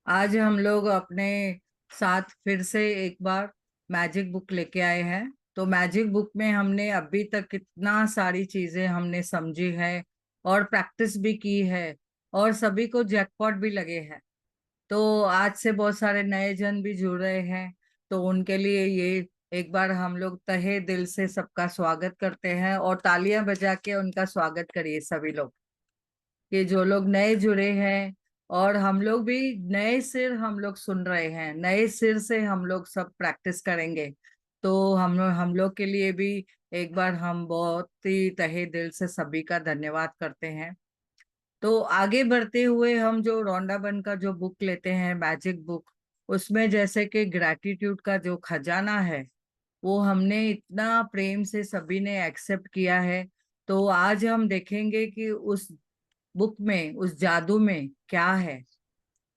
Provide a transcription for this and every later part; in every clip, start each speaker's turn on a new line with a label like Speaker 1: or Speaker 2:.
Speaker 1: आज हम लोग अपने साथ फिर से एक बार मैजिक बुक लेके आए हैं। तो मैजिक बुक में हमने अभी तक कितना सारी चीजें हमने समझी है और प्रैक्टिस भी की है और सभी को जैकपॉट भी लगे हैं। तो आज से बहुत सारे नए जन भी जुड़ रहे हैं। तो उनके लिए ये एक बार हम लोग तहे दिल से सबका स्वागत करते हैं और तालियां बजा के उनका स्वागत करिए सभी लोग, कि जो लोग नए जुड़े हैं। और हम लोग भी नए सिर हम लोग सुन रहे हैं, नए सिर से हम लोग सब प्रैक्टिस करेंगे। तो हम लोग के लिए भी एक बार हम बहुत ही तहे दिल से सभी का धन्यवाद करते हैं। तो आगे बढ़ते हुए हम जो रोंडा बन का जो बुक लेते हैं मैजिक बुक, उसमें जैसे कि ग्रैटिट्यूड का जो खजाना है वो हमने इतना प्रेम से सभी ने एक्सेप्ट किया है। तो आज हम देखेंगे कि उस बुक में, उस जादू में क्या है।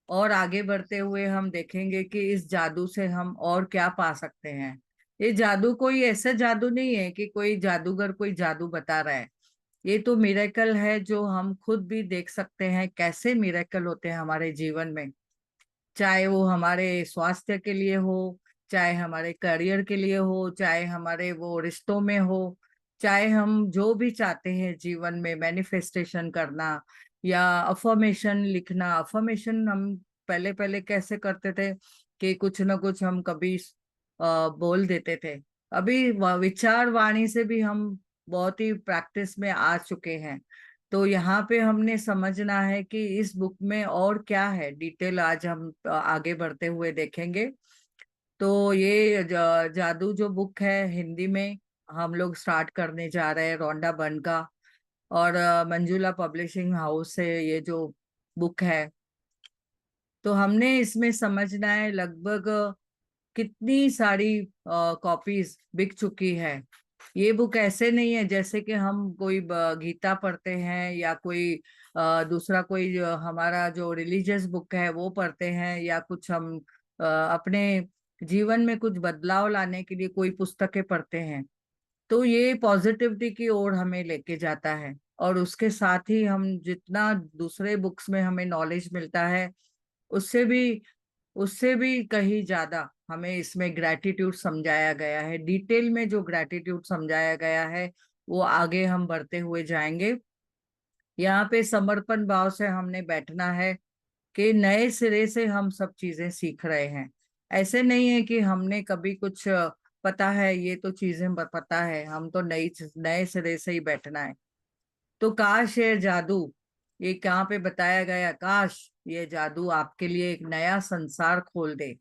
Speaker 1: और आगे बढ़ते हुए हम देखेंगे कि इस जादू से हम और क्या पा सकते हैं। ये जादू कोई ऐसा जादू नहीं है कि कोई जादूगर कोई जादू बता रहा है। ये तो मिरेकल है जो हम खुद भी देख सकते हैं कैसे मिरेकल होते हैं हमारे जीवन में। चाहे वो हमारे स्वास्थ्य के लिए हो, चाहे हमारे करियर के लिए हो, चाहे हमारे वो रिश्तों में हो, चाहे हम जो भी चाहते हैं जीवन में मैनिफेस्टेशन करना या अफर्मेशन लिखना। अफर्मेशन हम पहले पहले कैसे करते थे कि कुछ ना कुछ हम कभी बोल देते थे। अभी विचार वाणी से भी हम बहुत ही प्रैक्टिस में आ चुके हैं। तो यहाँ पे हमने समझना है कि इस बुक में और क्या है डिटेल, आज हम आगे बढ़ते हुए देखेंगे। तो ये जादू जो बुक है हिंदी में हम लोग स्टार्ट करने जा रहे हैं रोंडा बन का। और मंजुला पब्लिशिंग हाउस से ये जो बुक है, तो हमने इसमें समझना है लगभग कितनी सारी कॉपीज बिक चुकी है। ये बुक ऐसे नहीं है जैसे कि हम कोई गीता पढ़ते हैं या कोई दूसरा कोई हमारा जो रिलीजियस बुक है वो पढ़ते हैं, या कुछ हम अपने जीवन में कुछ बदलाव लाने के लिए कोई पुस्तकें पढ़ते हैं। तो ये पॉजिटिविटी की ओर हमें लेके जाता है। और उसके साथ ही हम जितना दूसरे बुक्स में हमें नॉलेज मिलता है उससे भी उससे भी कहीं ज्यादा हमें इसमें ग्रैटिट्यूड समझाया गया है। डिटेल में जो ग्रैटिट्यूड समझाया गया है वो आगे हम बढ़ते हुए जाएंगे। यहाँ पे समर्पण भाव से हमने बैठना है कि नए सिरे से हम सब चीजें सीख रहे हैं। ऐसे नहीं है कि हमने कभी कुछ पता है, ये तो चीजें पता है, हम तो नई नए सिरे से ही बैठना है। तो काश ये जादू, ये कहाँ पे बताया गया, काश ये जादू आपके लिए एक नया संसार खोल दे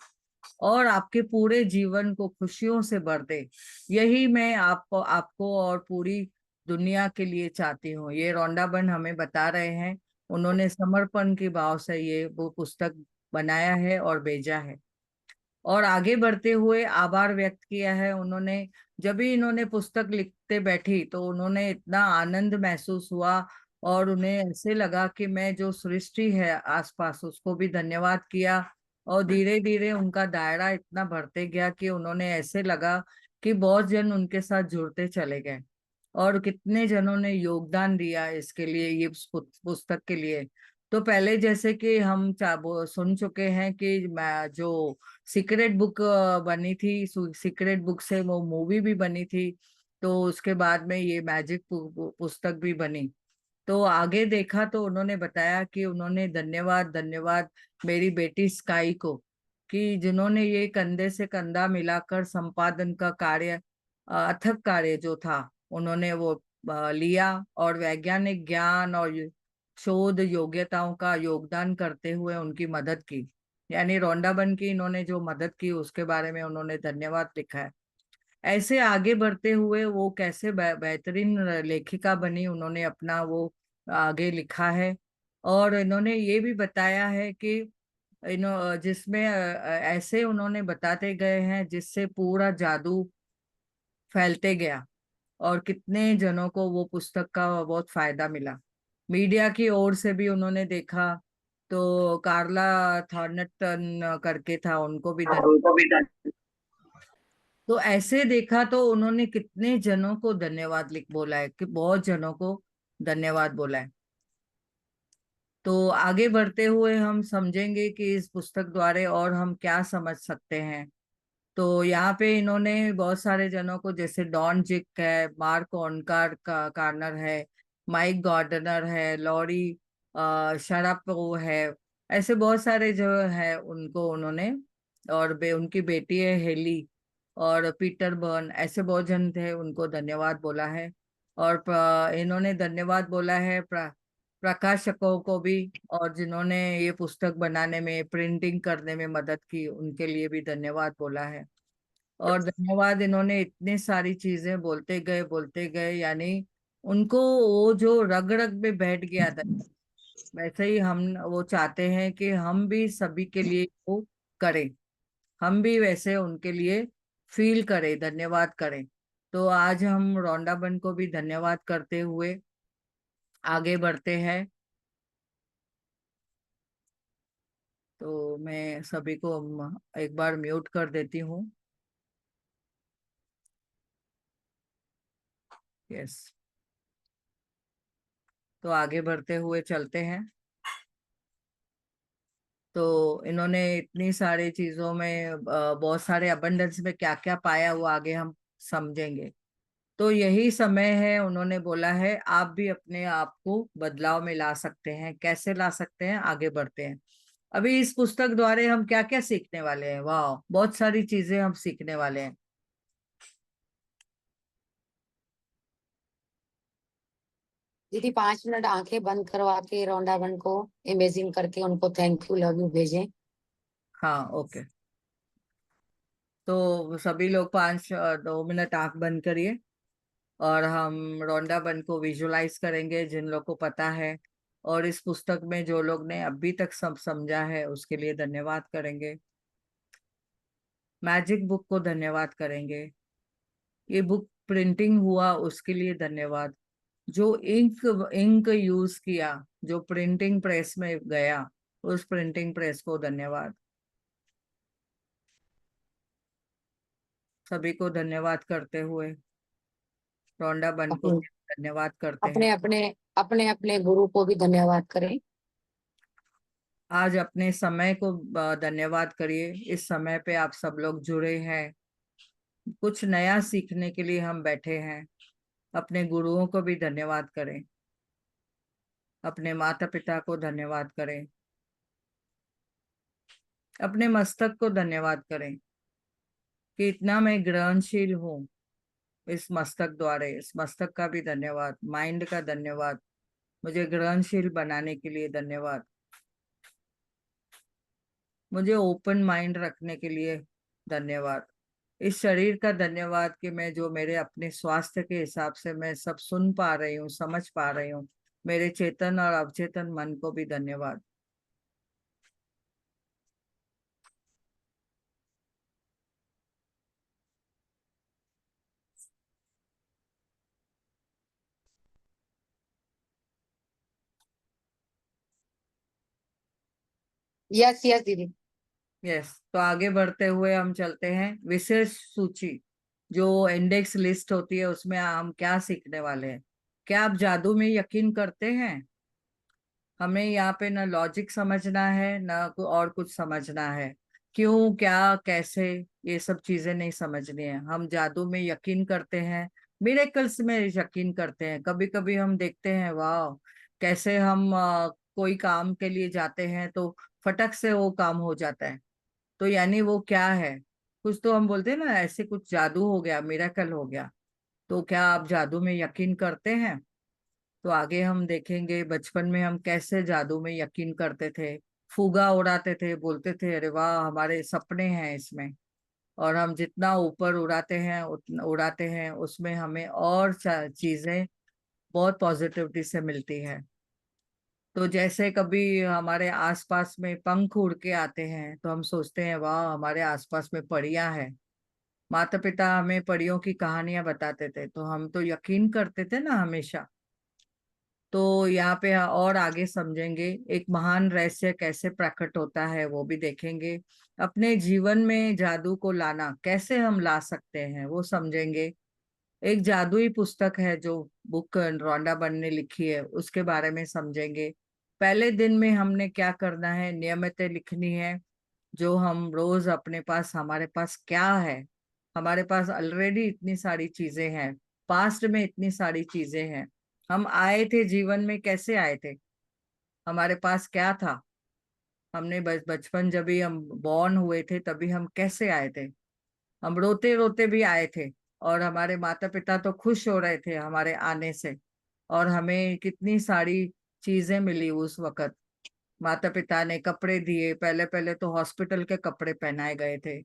Speaker 1: और आपके पूरे जीवन को खुशियों से भर दे। यही मैं आपको आपको और पूरी दुनिया के लिए चाहती हूँ। ये रोंडाबन हमें बता रहे हैं। उन्होंने समर्पण के भाव से ये वो पुस्तक बनाया है और भेजा है। और आगे बढ़ते हुए आभार व्यक्त किया है उन्होंने। जब भी इन्होंने पुस्तक लिखते बैठी तो उन्होंने इतना आनंद महसूस हुआ और उन्हें ऐसे लगा कि मैं जो सृष्टि है आसपास उसको भी धन्यवाद किया। और धीरे धीरे उनका दायरा इतना बढ़ते गया कि उन्होंने ऐसे लगा कि बहुत जन उनके साथ जुड़ते चले गए। और कितने जनों ने योगदान दिया इसके लिए, ये पुस्तक के लिए। तो पहले जैसे कि हम सुन चुके हैं कि जो सीक्रेट बुक बनी थी, सीक्रेट बुक से वो मूवी भी बनी थी। तो उसके बाद में ये मैजिक पुस्तक भी बनी। तो आगे देखा तो उन्होंने बताया कि उन्होंने धन्यवाद धन्यवाद मेरी बेटी स्काई को, कि जिन्होंने ये कंधे से कंधा मिलाकर संपादन का कार्य, अथक कार्य जो था उन्होंने वो लिया और वैज्ञानिक ज्ञान और शोध योग्यताओं का योगदान करते हुए उनकी मदद की। यानी रोंडाबन की इन्होंने जो मदद की उसके बारे में उन्होंने धन्यवाद लिखा है। ऐसे आगे बढ़ते हुए वो कैसे बेहतरीन लेखिका बनी, उन्होंने अपना वो आगे लिखा है। और इन्होंने ये भी बताया है कि जिसमें ऐसे उन्होंने बताते गए हैं जिससे पूरा जादू फैलते गया और कितने जनों को वो पुस्तक का बहुत फायदा मिला। मीडिया की ओर से भी उन्होंने देखा तो कार्ला थॉर्नटन करके था, उनको भी
Speaker 2: उनको भी
Speaker 1: तो ऐसे देखा तो उन्होंने कितने जनों को धन्यवाद लिख बोला है, कि बहुत जनों को धन्यवाद बोला है। तो आगे बढ़ते हुए हम समझेंगे कि इस पुस्तक द्वारा और हम क्या समझ सकते हैं। तो यहाँ पे इन्होंने बहुत सारे जनों को, जैसे डॉन जिक है, मार्क ओनकार का कार्नर है, माइक गार्डनर है, लॉरी शरापो है, ऐसे बहुत सारे जो है उनको उन्होंने, और उनकी बेटी है हेली, और पीटर बर्न, ऐसे बहुत जन थे, उनको धन्यवाद बोला है। और इन्होंने धन्यवाद बोला है प्रकाशकों को भी, और जिन्होंने ये पुस्तक बनाने में, प्रिंटिंग करने में मदद की, उनके लिए भी धन्यवाद बोला है। और धन्यवाद इन्होंने इतनी सारी चीजें बोलते गए, यानी उनको वो जो रग रग में बैठ गया था, वैसे ही हम वो चाहते हैं कि हम भी सभी के लिए वो करें, हम भी वैसे उनके लिए फील करें, धन्यवाद करें। तो आज हम रौंडाबन को भी धन्यवाद करते हुए आगे बढ़ते हैं। तो मैं सभी को एक बार म्यूट कर देती हूँ। यस। तो आगे बढ़ते हुए चलते हैं। तो इन्होंने इतनी सारी चीजों में बहुत सारे अबंडेंस में क्या क्या पाया, वो आगे हम समझेंगे। तो यही समय है, उन्होंने बोला है आप भी अपने आप को बदलाव में ला सकते हैं। कैसे ला सकते हैं, आगे बढ़ते हैं। अभी इस पुस्तक द्वारा हम क्या क्या सीखने वाले हैं? वाह, बहुत सारी चीजें हम सीखने वाले हैं।
Speaker 2: दीदी 5 मिनट आंखें बंद करवा के रौंडावन को इमेजिन करके उनको थैंक यू लव यू भेजें।
Speaker 1: हाँ, ओके। तो सभी लोग 2 मिनट आंख बंद करिए, और हम रौंडाबन को विजुलाइज करेंगे, जिन लोग को पता है। और इस पुस्तक में जो लोग ने अभी तक सब समझा है, उसके लिए धन्यवाद करेंगे। मैजिक बुक को धन्यवाद करेंगे। ये बुक प्रिंटिंग हुआ, उसके लिए धन्यवाद। जो इंक इंक यूज किया, जो प्रिंटिंग प्रेस में गया, उस प्रिंटिंग प्रेस को धन्यवाद। सभी को धन्यवाद करते हुए रौंडाबन को
Speaker 2: अपने
Speaker 1: भी धन्यवाद करते हैं।
Speaker 2: अपने अपने अपने अपने गुरु को भी धन्यवाद करें।
Speaker 1: आज अपने समय को धन्यवाद करिए। इस समय पे आप सब लोग जुड़े हैं, कुछ नया सीखने के लिए हम बैठे हैं। अपने गुरुओं को भी धन्यवाद करें, अपने माता पिता को धन्यवाद करें, अपने मस्तक को धन्यवाद करें कि इतना मैं ग्रहणशील हूँ। इस मस्तक द्वारा, इस मस्तक का भी धन्यवाद, माइंड का धन्यवाद, मुझे ग्रहणशील बनाने के लिए धन्यवाद, मुझे ओपन माइंड रखने के लिए धन्यवाद। इस शरीर का धन्यवाद कि मैं जो मेरे अपने स्वास्थ्य के हिसाब से मैं सब सुन पा रही हूँ, समझ पा रही हूँ। मेरे चेतन और अवचेतन मन को भी धन्यवाद।
Speaker 2: यस यस दीदी।
Speaker 1: यस। तो आगे बढ़ते हुए हम चलते हैं विशेष सूची, जो इंडेक्स लिस्ट होती है, उसमें हम क्या सीखने वाले हैं। क्या आप जादू में यकीन करते हैं? हमें यहाँ पे ना लॉजिक समझना है, ना और कुछ समझना है। क्यों, क्या, कैसे, ये सब चीजें नहीं समझनी है। हम जादू में यकीन करते हैं, मिरेकल्स में यकीन करते हैं। कभी कभी हम देखते हैं, वाह, कैसे हम कोई काम के लिए जाते हैं तो फटक से वो काम हो जाता है। तो यानी वो क्या है, कुछ तो हम बोलते हैं ना, ऐसे कुछ जादू हो गया, मिरेकल हो गया। तो क्या आप जादू में यकीन करते हैं? तो आगे हम देखेंगे बचपन में हम कैसे जादू में यकीन करते थे, फुगा उड़ाते थे, बोलते थे अरे वाह हमारे सपने हैं इसमें। और हम जितना ऊपर उड़ाते हैं, उतना उड़ाते हैं, उसमें हमें और चीजें बहुत पॉजिटिविटी से मिलती है। तो जैसे कभी हमारे आसपास में पंख उड़ के आते हैं, तो हम सोचते हैं वाह हमारे आसपास में परियां हैं। माता पिता हमें परियों की कहानियां बताते थे, तो हम तो यकीन करते थे ना हमेशा। तो यहाँ पे और आगे समझेंगे एक महान रहस्य कैसे प्रकट होता है, वो भी देखेंगे। अपने जीवन में जादू को लाना, कैसे हम ला सकते हैं, वो समझेंगे। एक जादुई पुस्तक है जो बुक रौंडाबन ने लिखी है, उसके बारे में समझेंगे। पहले दिन में हमने क्या करना है, नियमित लिखनी है। जो हम रोज अपने पास, हमारे पास क्या है, हमारे पास ऑलरेडी इतनी सारी चीजें हैं, पास्ट में इतनी सारी चीजें हैं। हम आए थे जीवन में, कैसे आए थे, हमारे पास क्या था, हमने बचपन जब भी हम बॉर्न हुए थे तभी हम कैसे आए थे। हम रोते रोते भी आए थे, और हमारे माता पिता तो खुश हो रहे थे हमारे आने से। और हमें कितनी सारी चीजें मिली उस वक्त। माता पिता ने कपड़े दिए, पहले पहले तो हॉस्पिटल के कपड़े पहनाए गए थे।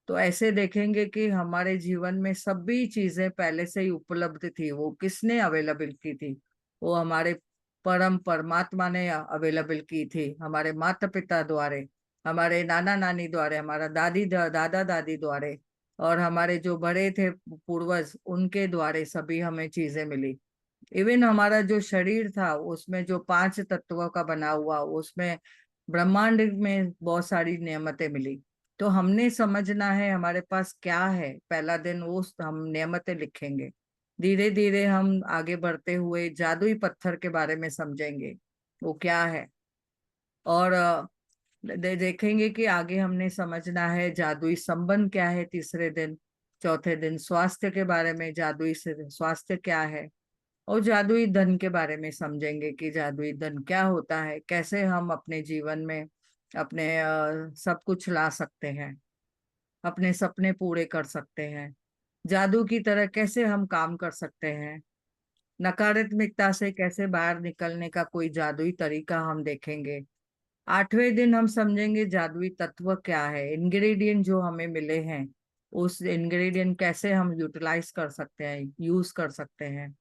Speaker 1: तो ऐसे देखेंगे कि हमारे जीवन में सभी चीजें पहले से ही उपलब्ध थी। वो किसने अवेलेबल की थी, वो हमारे परम परमात्मा ने अवेलेबल की थी, हमारे माता पिता द्वारे, हमारे नाना नानी द्वारे, हमारा दादा दादी द्वारे, और हमारे जो बड़े थे पूर्वज, उनके द्वारे सभी हमें चीजें मिली। इवन हमारा जो शरीर था उसमें जो 5 तत्वों का बना हुआ, उसमें ब्रह्मांड में बहुत सारी नियमतें मिली। तो हमने समझना है हमारे पास क्या है। पहला दिन वो हम नियमतें लिखेंगे। धीरे धीरे हम आगे बढ़ते हुए जादुई पत्थर के बारे में समझेंगे, वो क्या है। और देखेंगे कि आगे हमने समझना है जादुई संबंध क्या है तीसरे दिन। चौथे दिन स्वास्थ्य के बारे में, जादुई से स्वास्थ्य क्या है। और जादुई धन के बारे में समझेंगे कि जादुई धन क्या होता है, कैसे हम अपने जीवन में अपने सब कुछ ला सकते हैं, अपने सपने पूरे कर सकते हैं, जादू की तरह कैसे हम काम कर सकते हैं, नकारात्मकता से कैसे बाहर निकलने का कोई जादुई तरीका हम देखेंगे। 8वें दिन हम समझेंगे जादुई तत्व क्या है, इंग्रेडिएंट जो हमें मिले हैं, उस इंग्रेडिएंट कैसे हम यूटिलाइज कर सकते हैं, यूज कर सकते हैं।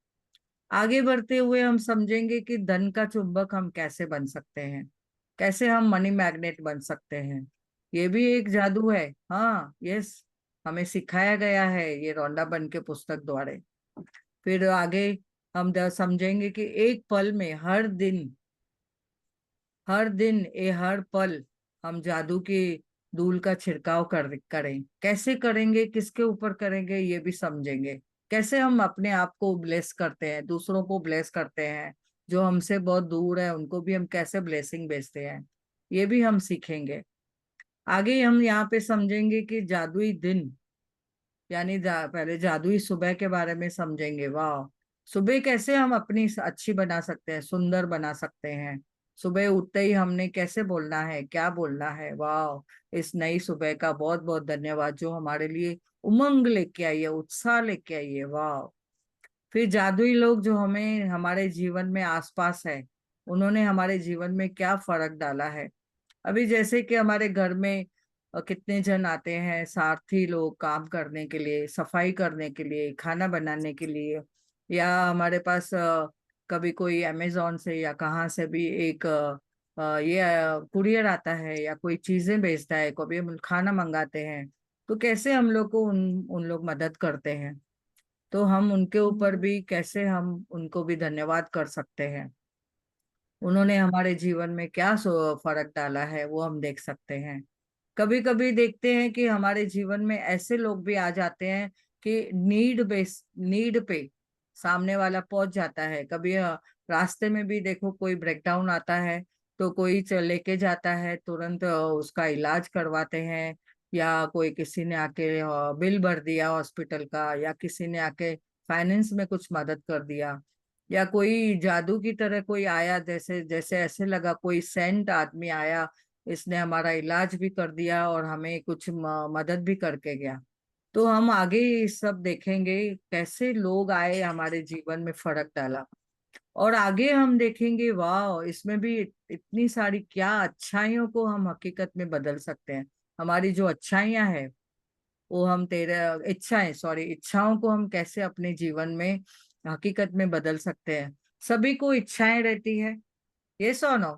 Speaker 1: आगे बढ़ते हुए हम समझेंगे कि धन का चुंबक हम कैसे बन सकते हैं, कैसे हम मनी मैग्नेट बन सकते हैं। ये भी एक जादू है। हाँ, यस, हमें सिखाया गया है ये रोंडा बन के पुस्तक द्वारा। फिर आगे हम समझेंगे कि एक पल में, हर दिन, हर दिन, हर पल हम जादू की धूल का छिड़काव करें। कैसे करेंगे, किसके ऊपर करेंगे, ये भी समझेंगे। कैसे हम अपने आप को ब्लेस करते हैं, दूसरों को ब्लेस करते हैं, जो हमसे बहुत दूर है उनको भी हम कैसे ब्लेसिंग भेजते हैं, ये भी हम सीखेंगे। आगे हम यहाँ पे समझेंगे कि जादुई दिन, यानी पहले जादुई सुबह के बारे में समझेंगे। वाह, सुबह कैसे हम अपनी अच्छी बना सकते हैं, सुंदर बना सकते हैं। सुबह उठते ही हमने कैसे बोलना है, क्या बोलना है। वाह, इस नई सुबह का बहुत बहुत धन्यवाद जो हमारे लिए उमंग लेके आई है, उत्साह लेके आई है। वाह। फिर जादुई लोग जो हमें हमारे जीवन में आसपास है, उन्होंने हमारे जीवन में क्या फर्क डाला है। अभी जैसे कि हमारे घर में कितने जन आते हैं, साथी लोग, काम करने के लिए, सफाई करने के लिए, खाना बनाने के लिए, या हमारे पास कभी कोई अमेजोन से या कहाँ से भी एक ये कुरियर आता है, या कोई चीजें भेजता है, कभी हम खाना मंगाते हैं। तो कैसे हम लोग को उन उन लोग मदद करते हैं, तो हम उनके ऊपर भी कैसे हम उनको भी धन्यवाद कर सकते हैं। उन्होंने हमारे जीवन में क्या फर्क डाला है, वो हम देख सकते हैं। कभी कभी देखते हैं कि हमारे जीवन में ऐसे लोग भी आ जाते हैं कि नीड पे सामने वाला पहुंच जाता है। कभी रास्ते में भी देखो कोई ब्रेकडाउन आता है, तो कोई लेके जाता है, तुरंत उसका इलाज करवाते हैं। या कोई किसी ने आके बिल भर दिया हॉस्पिटल का, या किसी ने आके फाइनेंस में कुछ मदद कर दिया, या कोई जादू की तरह कोई आया, जैसे जैसे ऐसे लगा कोई सेंट आदमी आया, इसने हमारा इलाज भी कर दिया और हमें कुछ मदद भी करके गया। तो हम आगे ये सब देखेंगे कैसे लोग आए, हमारे जीवन में फर्क डाला। और आगे हम देखेंगे वाह, इसमें भी इतनी सारी क्या अच्छाइयों को हम हकीकत में बदल सकते हैं। हमारी जो अच्छाइयां हैं, वो हम तेरे इच्छाएं, सॉरी, इच्छाओं को हम कैसे अपने जीवन में हकीकत में बदल सकते हैं। सभी को इच्छाएं रहती है, ये सुनो,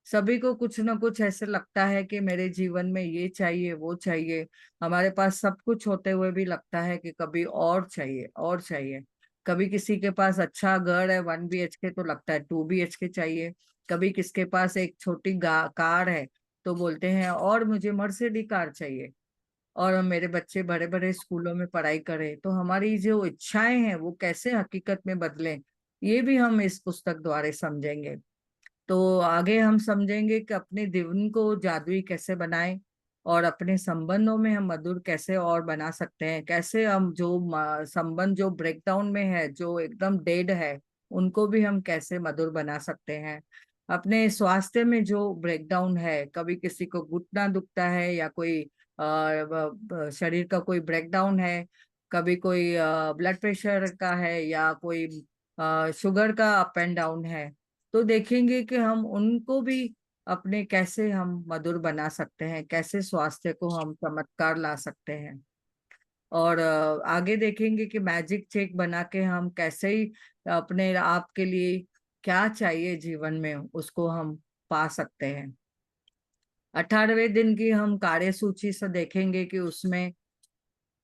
Speaker 1: सभी को कुछ ना कुछ ऐसे लगता है कि मेरे जीवन में ये चाहिए, वो चाहिए। हमारे पास सब कुछ होते हुए भी लगता है कि कभी और चाहिए, और चाहिए। कभी किसी के पास अच्छा घर है 1 BHK, तो लगता है 2 BHK चाहिए। कभी किसके पास एक छोटी कार है, तो बोलते हैं और मुझे मर्सिडी कार चाहिए। और मेरे बच्चे बड़े बड़े स्कूलों में पढ़ाई करें, तो हमारी जो इच्छाएं हैं वो कैसे हकीकत में बदलें, ये भी हम इस पुस्तक द्वारा समझेंगे। तो आगे हम समझेंगे कि अपने जीवन को जादुई कैसे बनाएं, और अपने संबंधों में हम मधुर कैसे और बना सकते हैं, कैसे हम जो संबंध जो ब्रेकडाउन में है, जो एकदम डेड है, उनको भी हम कैसे मधुर बना सकते हैं। अपने स्वास्थ्य में जो ब्रेकडाउन है, कभी किसी को घुटना दुखता है या कोई शरीर का कोई ब्रेकडाउन है, कभी कोई ब्लड प्रेशर का है या कोई शुगर का अप एंड डाउन है, तो देखेंगे कि हम उनको भी अपने कैसे हम मधुर बना सकते हैं, कैसे स्वास्थ्य को हम चमत्कार ला सकते हैं। और आगे देखेंगे कि मैजिक चेक बना के हम कैसे ही अपने आप के लिए क्या चाहिए जीवन में उसको हम पा सकते हैं। 18वें दिन की हम कार्य सूची से देखेंगे कि उसमें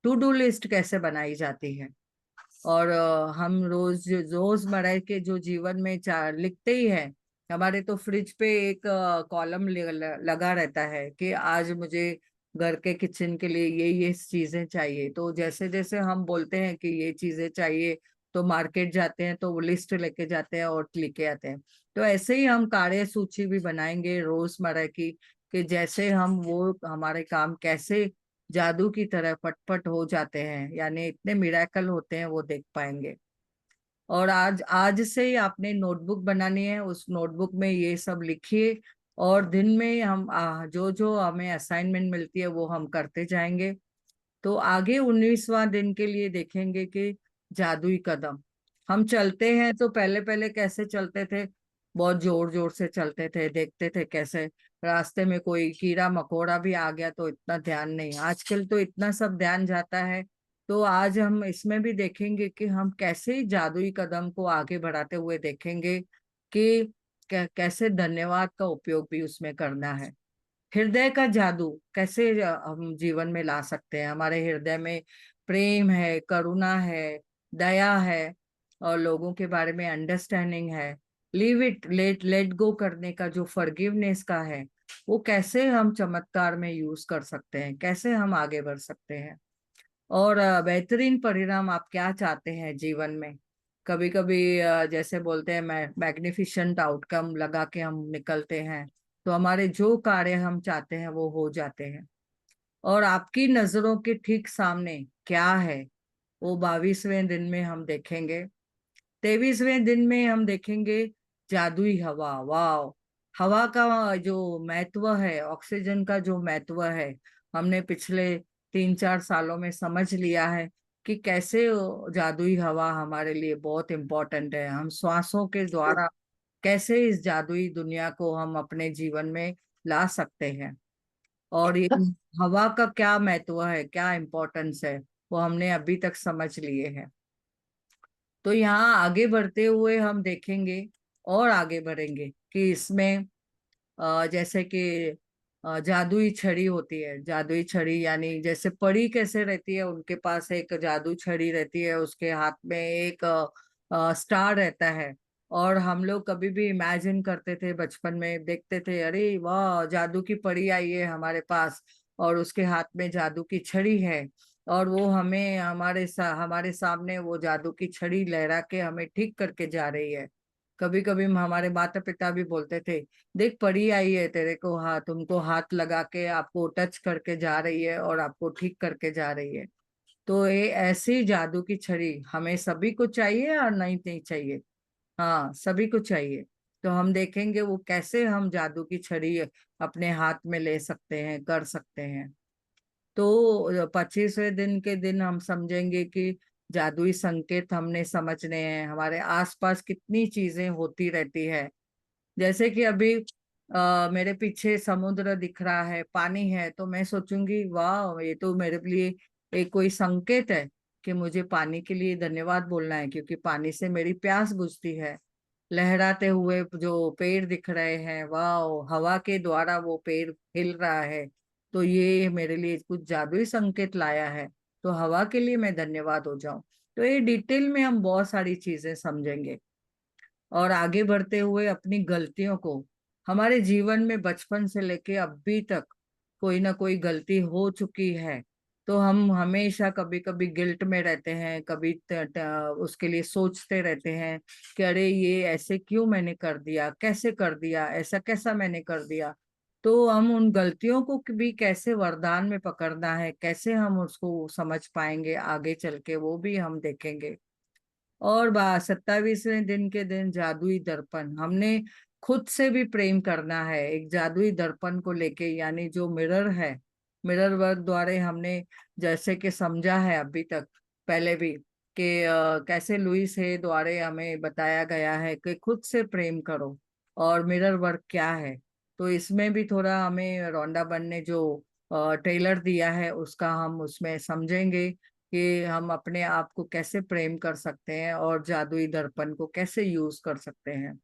Speaker 1: टू डू लिस्ट कैसे बनाई जाती है। और हम रोजमर्रा के जो जीवन में चार लिखते ही हैं। हमारे तो फ्रिज पे एक कॉलम लगा रहता है कि आज मुझे घर के किचन के लिए ये चीजें चाहिए, तो जैसे जैसे हम बोलते हैं कि ये चीजें चाहिए, तो मार्केट जाते हैं तो वो लिस्ट लेके जाते हैं और लेके आते हैं। तो ऐसे ही हम कार्य सूची भी बनाएंगे रोजमर्रा की, कि जैसे हम वो हमारे काम कैसे जादू की तरह फटफट हो जाते हैं, यानी इतने मिराकल होते हैं, वो देख पाएंगे। और आज आज से ही आपने नोटबुक बनानी है, उस नोटबुक में ये सब लिखिए, और दिन में हम जो जो हमें असाइनमेंट मिलती है वो हम करते जाएंगे। तो आगे 19वां दिन के लिए देखेंगे कि जादुई कदम। हम चलते हैं तो पहले पहले कैसे चलते थे, बहुत जोर जोर से चलते थे, देखते थे कैसे रास्ते में कोई कीड़ा मकोड़ा भी आ गया तो इतना ध्यान नहीं, आजकल तो इतना सब ध्यान जाता है। तो आज हम इसमें भी देखेंगे कि हम कैसे जादुई कदम को आगे बढ़ाते हुए देखेंगे कि कैसे धन्यवाद का उपयोग भी उसमें करना है। हृदय का जादू कैसे हम जीवन में ला सकते हैं। हमारे हृदय में प्रेम है, करुणा है, दया है, और लोगों के बारे में अंडरस्टैंडिंग है, leave it let let go करने का जो फॉरगिवनेस का है, वो कैसे हम चमत्कार में यूज कर सकते हैं, कैसे हम आगे बढ़ सकते हैं। और बेहतरीन परिणाम आप क्या चाहते हैं जीवन में। कभी कभी जैसे बोलते हैं मैग्निफिसेंट आउटकम लगा के हम निकलते हैं, तो हमारे जो कार्य हम चाहते हैं वो हो जाते हैं। और आपकी नजरों के ठीक सामने क्या है, वो 22वें दिन में हम देखेंगे। 23वें दिन में हम देखेंगे जादुई हवा। वाह, हवा का जो महत्व है, ऑक्सीजन का जो महत्व है, हमने पिछले 3-4 सालों में समझ लिया है कि कैसे वो जादुई हवा हमारे लिए बहुत इम्पोर्टेंट है। हम श्वासों के द्वारा कैसे इस जादुई दुनिया को हम अपने जीवन में ला सकते हैं। और ये हवा का क्या महत्व है, क्या इम्पोर्टेंस है, वो हमने अभी तक समझ लिए हैं। तो यहाँ आगे बढ़ते हुए हम देखेंगे और आगे बढ़ेंगे कि इसमें जैसे कि जादुई छड़ी होती है। जादुई छड़ी यानी जैसे परी कैसे रहती है, उनके पास एक जादू छड़ी रहती है, उसके हाथ में एक स्टार रहता है। और हम लोग कभी भी इमेजिन करते थे बचपन में, देखते थे अरे वाह जादू की परी आई है हमारे पास, और उसके हाथ में जादू की छड़ी है, और वो हमें हमारे सामने वो जादू की छड़ी लहरा के हमें ठीक करके जा रही है। कभी कभी हमारे माता पिता भी बोलते थे, देख परी आई है तेरे को, हाँ तुमको हाथ लगा के आपको टच करके जा रही है और आपको ठीक करके जा रही है। तो ये ऐसी जादू की छड़ी हमें सभी को चाहिए और नहीं नहीं चाहिए, हाँ सभी को चाहिए। तो हम देखेंगे वो कैसे हम जादू की छड़ी अपने हाथ में ले सकते हैं, कर सकते हैं। तो 25वें दिन के दिन हम समझेंगे कि जादुई संकेत हमने समझने हैं, हमारे आसपास कितनी चीजें होती रहती है। जैसे कि अभी मेरे पीछे समुद्र दिख रहा है, पानी है, तो मैं सोचूंगी वाह ये तो मेरे लिए एक कोई संकेत है कि मुझे पानी के लिए धन्यवाद बोलना है, क्योंकि पानी से मेरी प्यास बुझती है। लहराते हुए जो पेड़ दिख रहे हैं, वाह हवा के द्वारा वो पेड़ हिल रहा है, तो ये मेरे लिए कुछ जादुई संकेत लाया है, तो हवा के लिए मैं धन्यवाद हो जाऊं। तो ये डिटेल में हम बहुत सारी चीजें समझेंगे। और आगे बढ़ते हुए अपनी गलतियों को, हमारे जीवन में बचपन से लेके अभी तक कोई ना कोई गलती हो चुकी है, तो हम हमेशा कभी कभी गिल्ट में रहते हैं, कभी उसके लिए सोचते रहते हैं कि अरे ये ऐसे क्यों मैंने कर दिया, कैसे कर दिया, ऐसा कैसा मैंने कर दिया। तो हम उन गलतियों को भी कैसे वरदान में पकड़ना है, कैसे हम उसको समझ पाएंगे आगे चल के, वो भी हम देखेंगे। और 27वें दिन के दिन जादुई दर्पण, हमने खुद से भी प्रेम करना है एक जादुई दर्पण को लेके, यानी जो मिरर है। मिरर वर्क द्वारा हमने जैसे कि समझा है अभी तक, पहले भी, कि कैसे लुइस है द्वारा हमें बताया गया है कि खुद से प्रेम करो। और मिरर वर्क क्या है, तो इसमें भी थोड़ा हमें रोंडा बन ने जो ट्रेलर दिया है उसका हम उसमें समझेंगे कि हम अपने आप को कैसे प्रेम कर सकते हैं और जादुई दर्पण को कैसे यूज कर सकते हैं।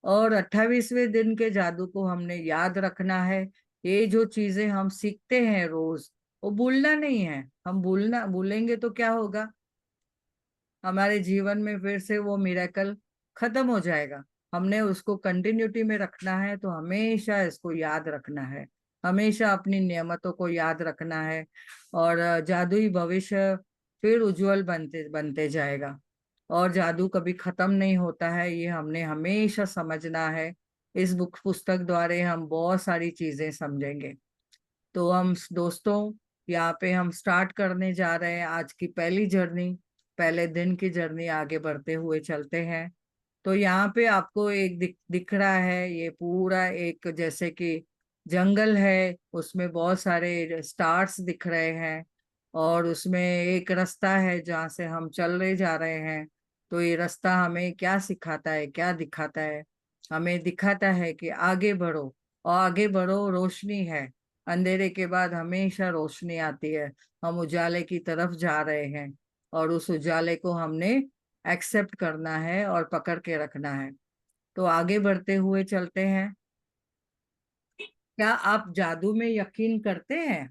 Speaker 1: और 28वें दिन के जादू को हमने याद रखना है। ये जो चीजें हम सीखते हैं रोज, वो भूलना नहीं है। हम भूलेंगे तो क्या होगा, हमारे जीवन में फिर से वो मिरेकल खत्म हो जाएगा। हमने उसको कंटिन्यूटी में रखना है, तो हमेशा इसको याद रखना है, हमेशा अपनी नियमतों को याद रखना है। और जादुई भविष्य फिर उज्जवल बनते बनते जाएगा। और जादू कभी खत्म नहीं होता है, ये हमने हमेशा समझना है। इस पुस्तक द्वारा हम बहुत सारी चीजें समझेंगे। तो हम दोस्तों, यहाँ पे हम स्टार्ट करने जा रहे हैं आज की पहली जर्नी, पहले दिन की जर्नी, आगे बढ़ते हुए चलते हैं। तो यहाँ पे आपको एक दिख रहा है, ये पूरा एक जैसे कि जंगल है, उसमें बहुत सारे स्टार्स दिख रहे हैं। और उसमें एक रास्ता है जहाँ से हम चल रहे जा रहे हैं। तो ये रास्ता हमें क्या सिखाता है, क्या दिखाता है? हमें दिखाता है कि आगे बढ़ो, और आगे बढ़ो, रोशनी है। अंधेरे के बाद हमेशा रोशनी आती है। हम उजाले की तरफ जा रहे हैं, और उस उजाले को हमने एक्सेप्ट करना है और पकड़ के रखना है। तो आगे बढ़ते हुए चलते हैं। क्या आप जादू में यकीन करते हैं?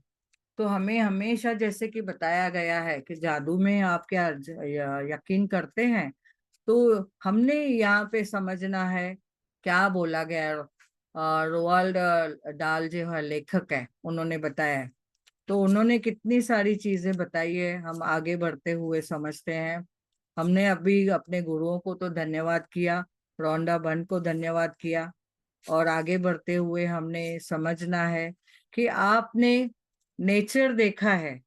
Speaker 1: तो हमें हमेशा जैसे कि बताया गया है कि जादू में आप क्या यकीन करते हैं? तो हमने यहाँ पे समझना है क्या बोला गया है। रोवाल्ड डाल जो है लेखक है, उन्होंने बताया है। तो उन्होंने कितनी सारी चीजें बताई है, हम आगे बढ़ते हुए समझते हैं। हमने अभी अपने गुरुओं को तो धन्यवाद किया, रोंडा बन को धन्यवाद किया। और आगे बढ़ते हुए हमने समझना है कि आपने नेचर देखा है।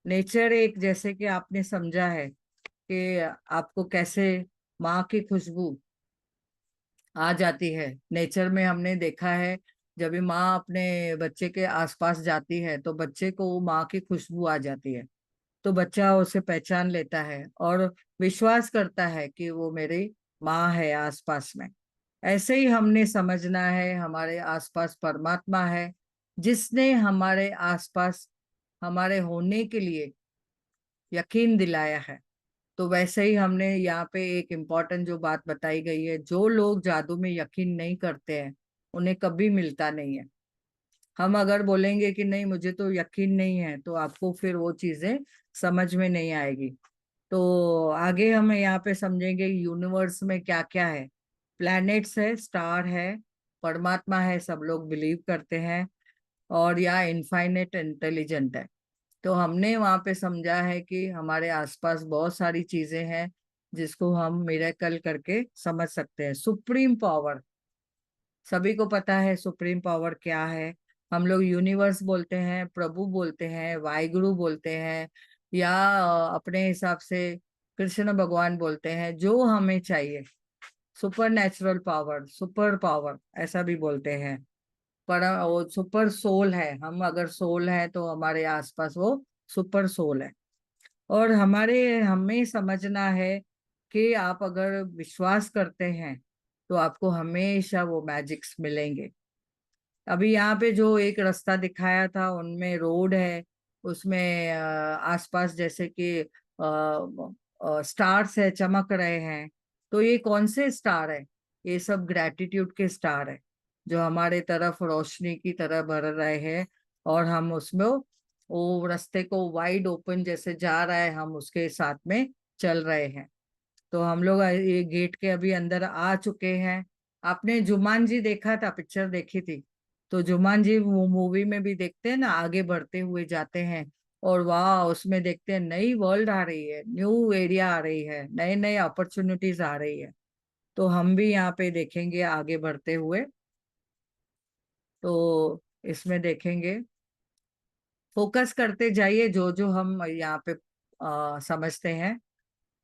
Speaker 1: नेचर एक जैसे कि आपने समझा है कि आपको कैसे माँ की खुशबू आ जाती है। नेचर में हमने देखा है, जब भी माँ अपने बच्चे के आसपास जाती है तो बच्चे को वो माँ की खुशबू आ जाती है। तो बच्चा उसे पहचान लेता है और विश्वास करता है कि वो मेरी माँ है आसपास में। ऐसे ही हमने समझना है, हमारे आसपास परमात्मा है, जिसने हमारे आसपास हमारे होने के लिए यकीन दिलाया है। तो वैसे ही हमने यहाँ पे एक इम्पोर्टेंट जो बात बताई गई है, जो लोग जादू में यकीन नहीं करते हैं उन्हें कभी मिलता नहीं है। हम अगर बोलेंगे कि नहीं मुझे तो यकीन नहीं है, तो आपको फिर वो चीजें समझ में नहीं आएगी। तो आगे हम यहाँ पे समझेंगे यूनिवर्स में क्या क्या है। प्लैनेट्स है, स्टार है, परमात्मा है, सब लोग बिलीव करते हैं। और या इनफाइनेट इंटेलिजेंट है। तो हमने वहां पे समझा है कि हमारे आसपास बहुत सारी चीजें हैं जिसको हम मिरेकल करके समझ सकते हैं। सुप्रीम पावर, सभी को पता है सुप्रीम पावर क्या है। हम लोग यूनिवर्स बोलते हैं, प्रभु बोलते हैं, वाहिगुरु बोलते हैं, या अपने हिसाब से कृष्ण भगवान बोलते हैं, जो हमें चाहिए। Super natural power, super power ऐसा भी बोलते हैं। पर वो सुपर सोल है, हम अगर सोल है तो हमारे आसपास वो सुपर सोल है। और हमारे हमें समझना है कि आप अगर विश्वास करते हैं तो आपको हमेशा वो मैजिक्स मिलेंगे। अभी यहाँ पे जो एक रास्ता दिखाया था उनमें रोड है, उसमें आसपास जैसे कि स्टार्स है, चमक रहे हैं। तो ये कौन से स्टार है? ये सब ग्रेटिट्यूड के स्टार है, जो हमारे तरफ रोशनी की तरह भर रहे हैं। और हम उसमें वो रास्ते को वाइड ओपन जैसे जा रहा है, हम उसके साथ में चल रहे हैं। तो हम लोग ये गेट के अभी अंदर आ चुके हैं। आपने जुमान जी देखा था, पिक्चर देखी थी? तो जुमानजी मूवी में भी देखते हैं ना, आगे बढ़ते हुए जाते हैं, और वाह उसमें देखते हैं नई वर्ल्ड आ रही है, न्यू एरिया आ रही है, नए नए अपॉर्चुनिटीज आ रही है। तो हम भी यहाँ पे देखेंगे आगे बढ़ते हुए, तो इसमें देखेंगे, फोकस करते जाइए जो जो हम यहाँ पे समझते हैं।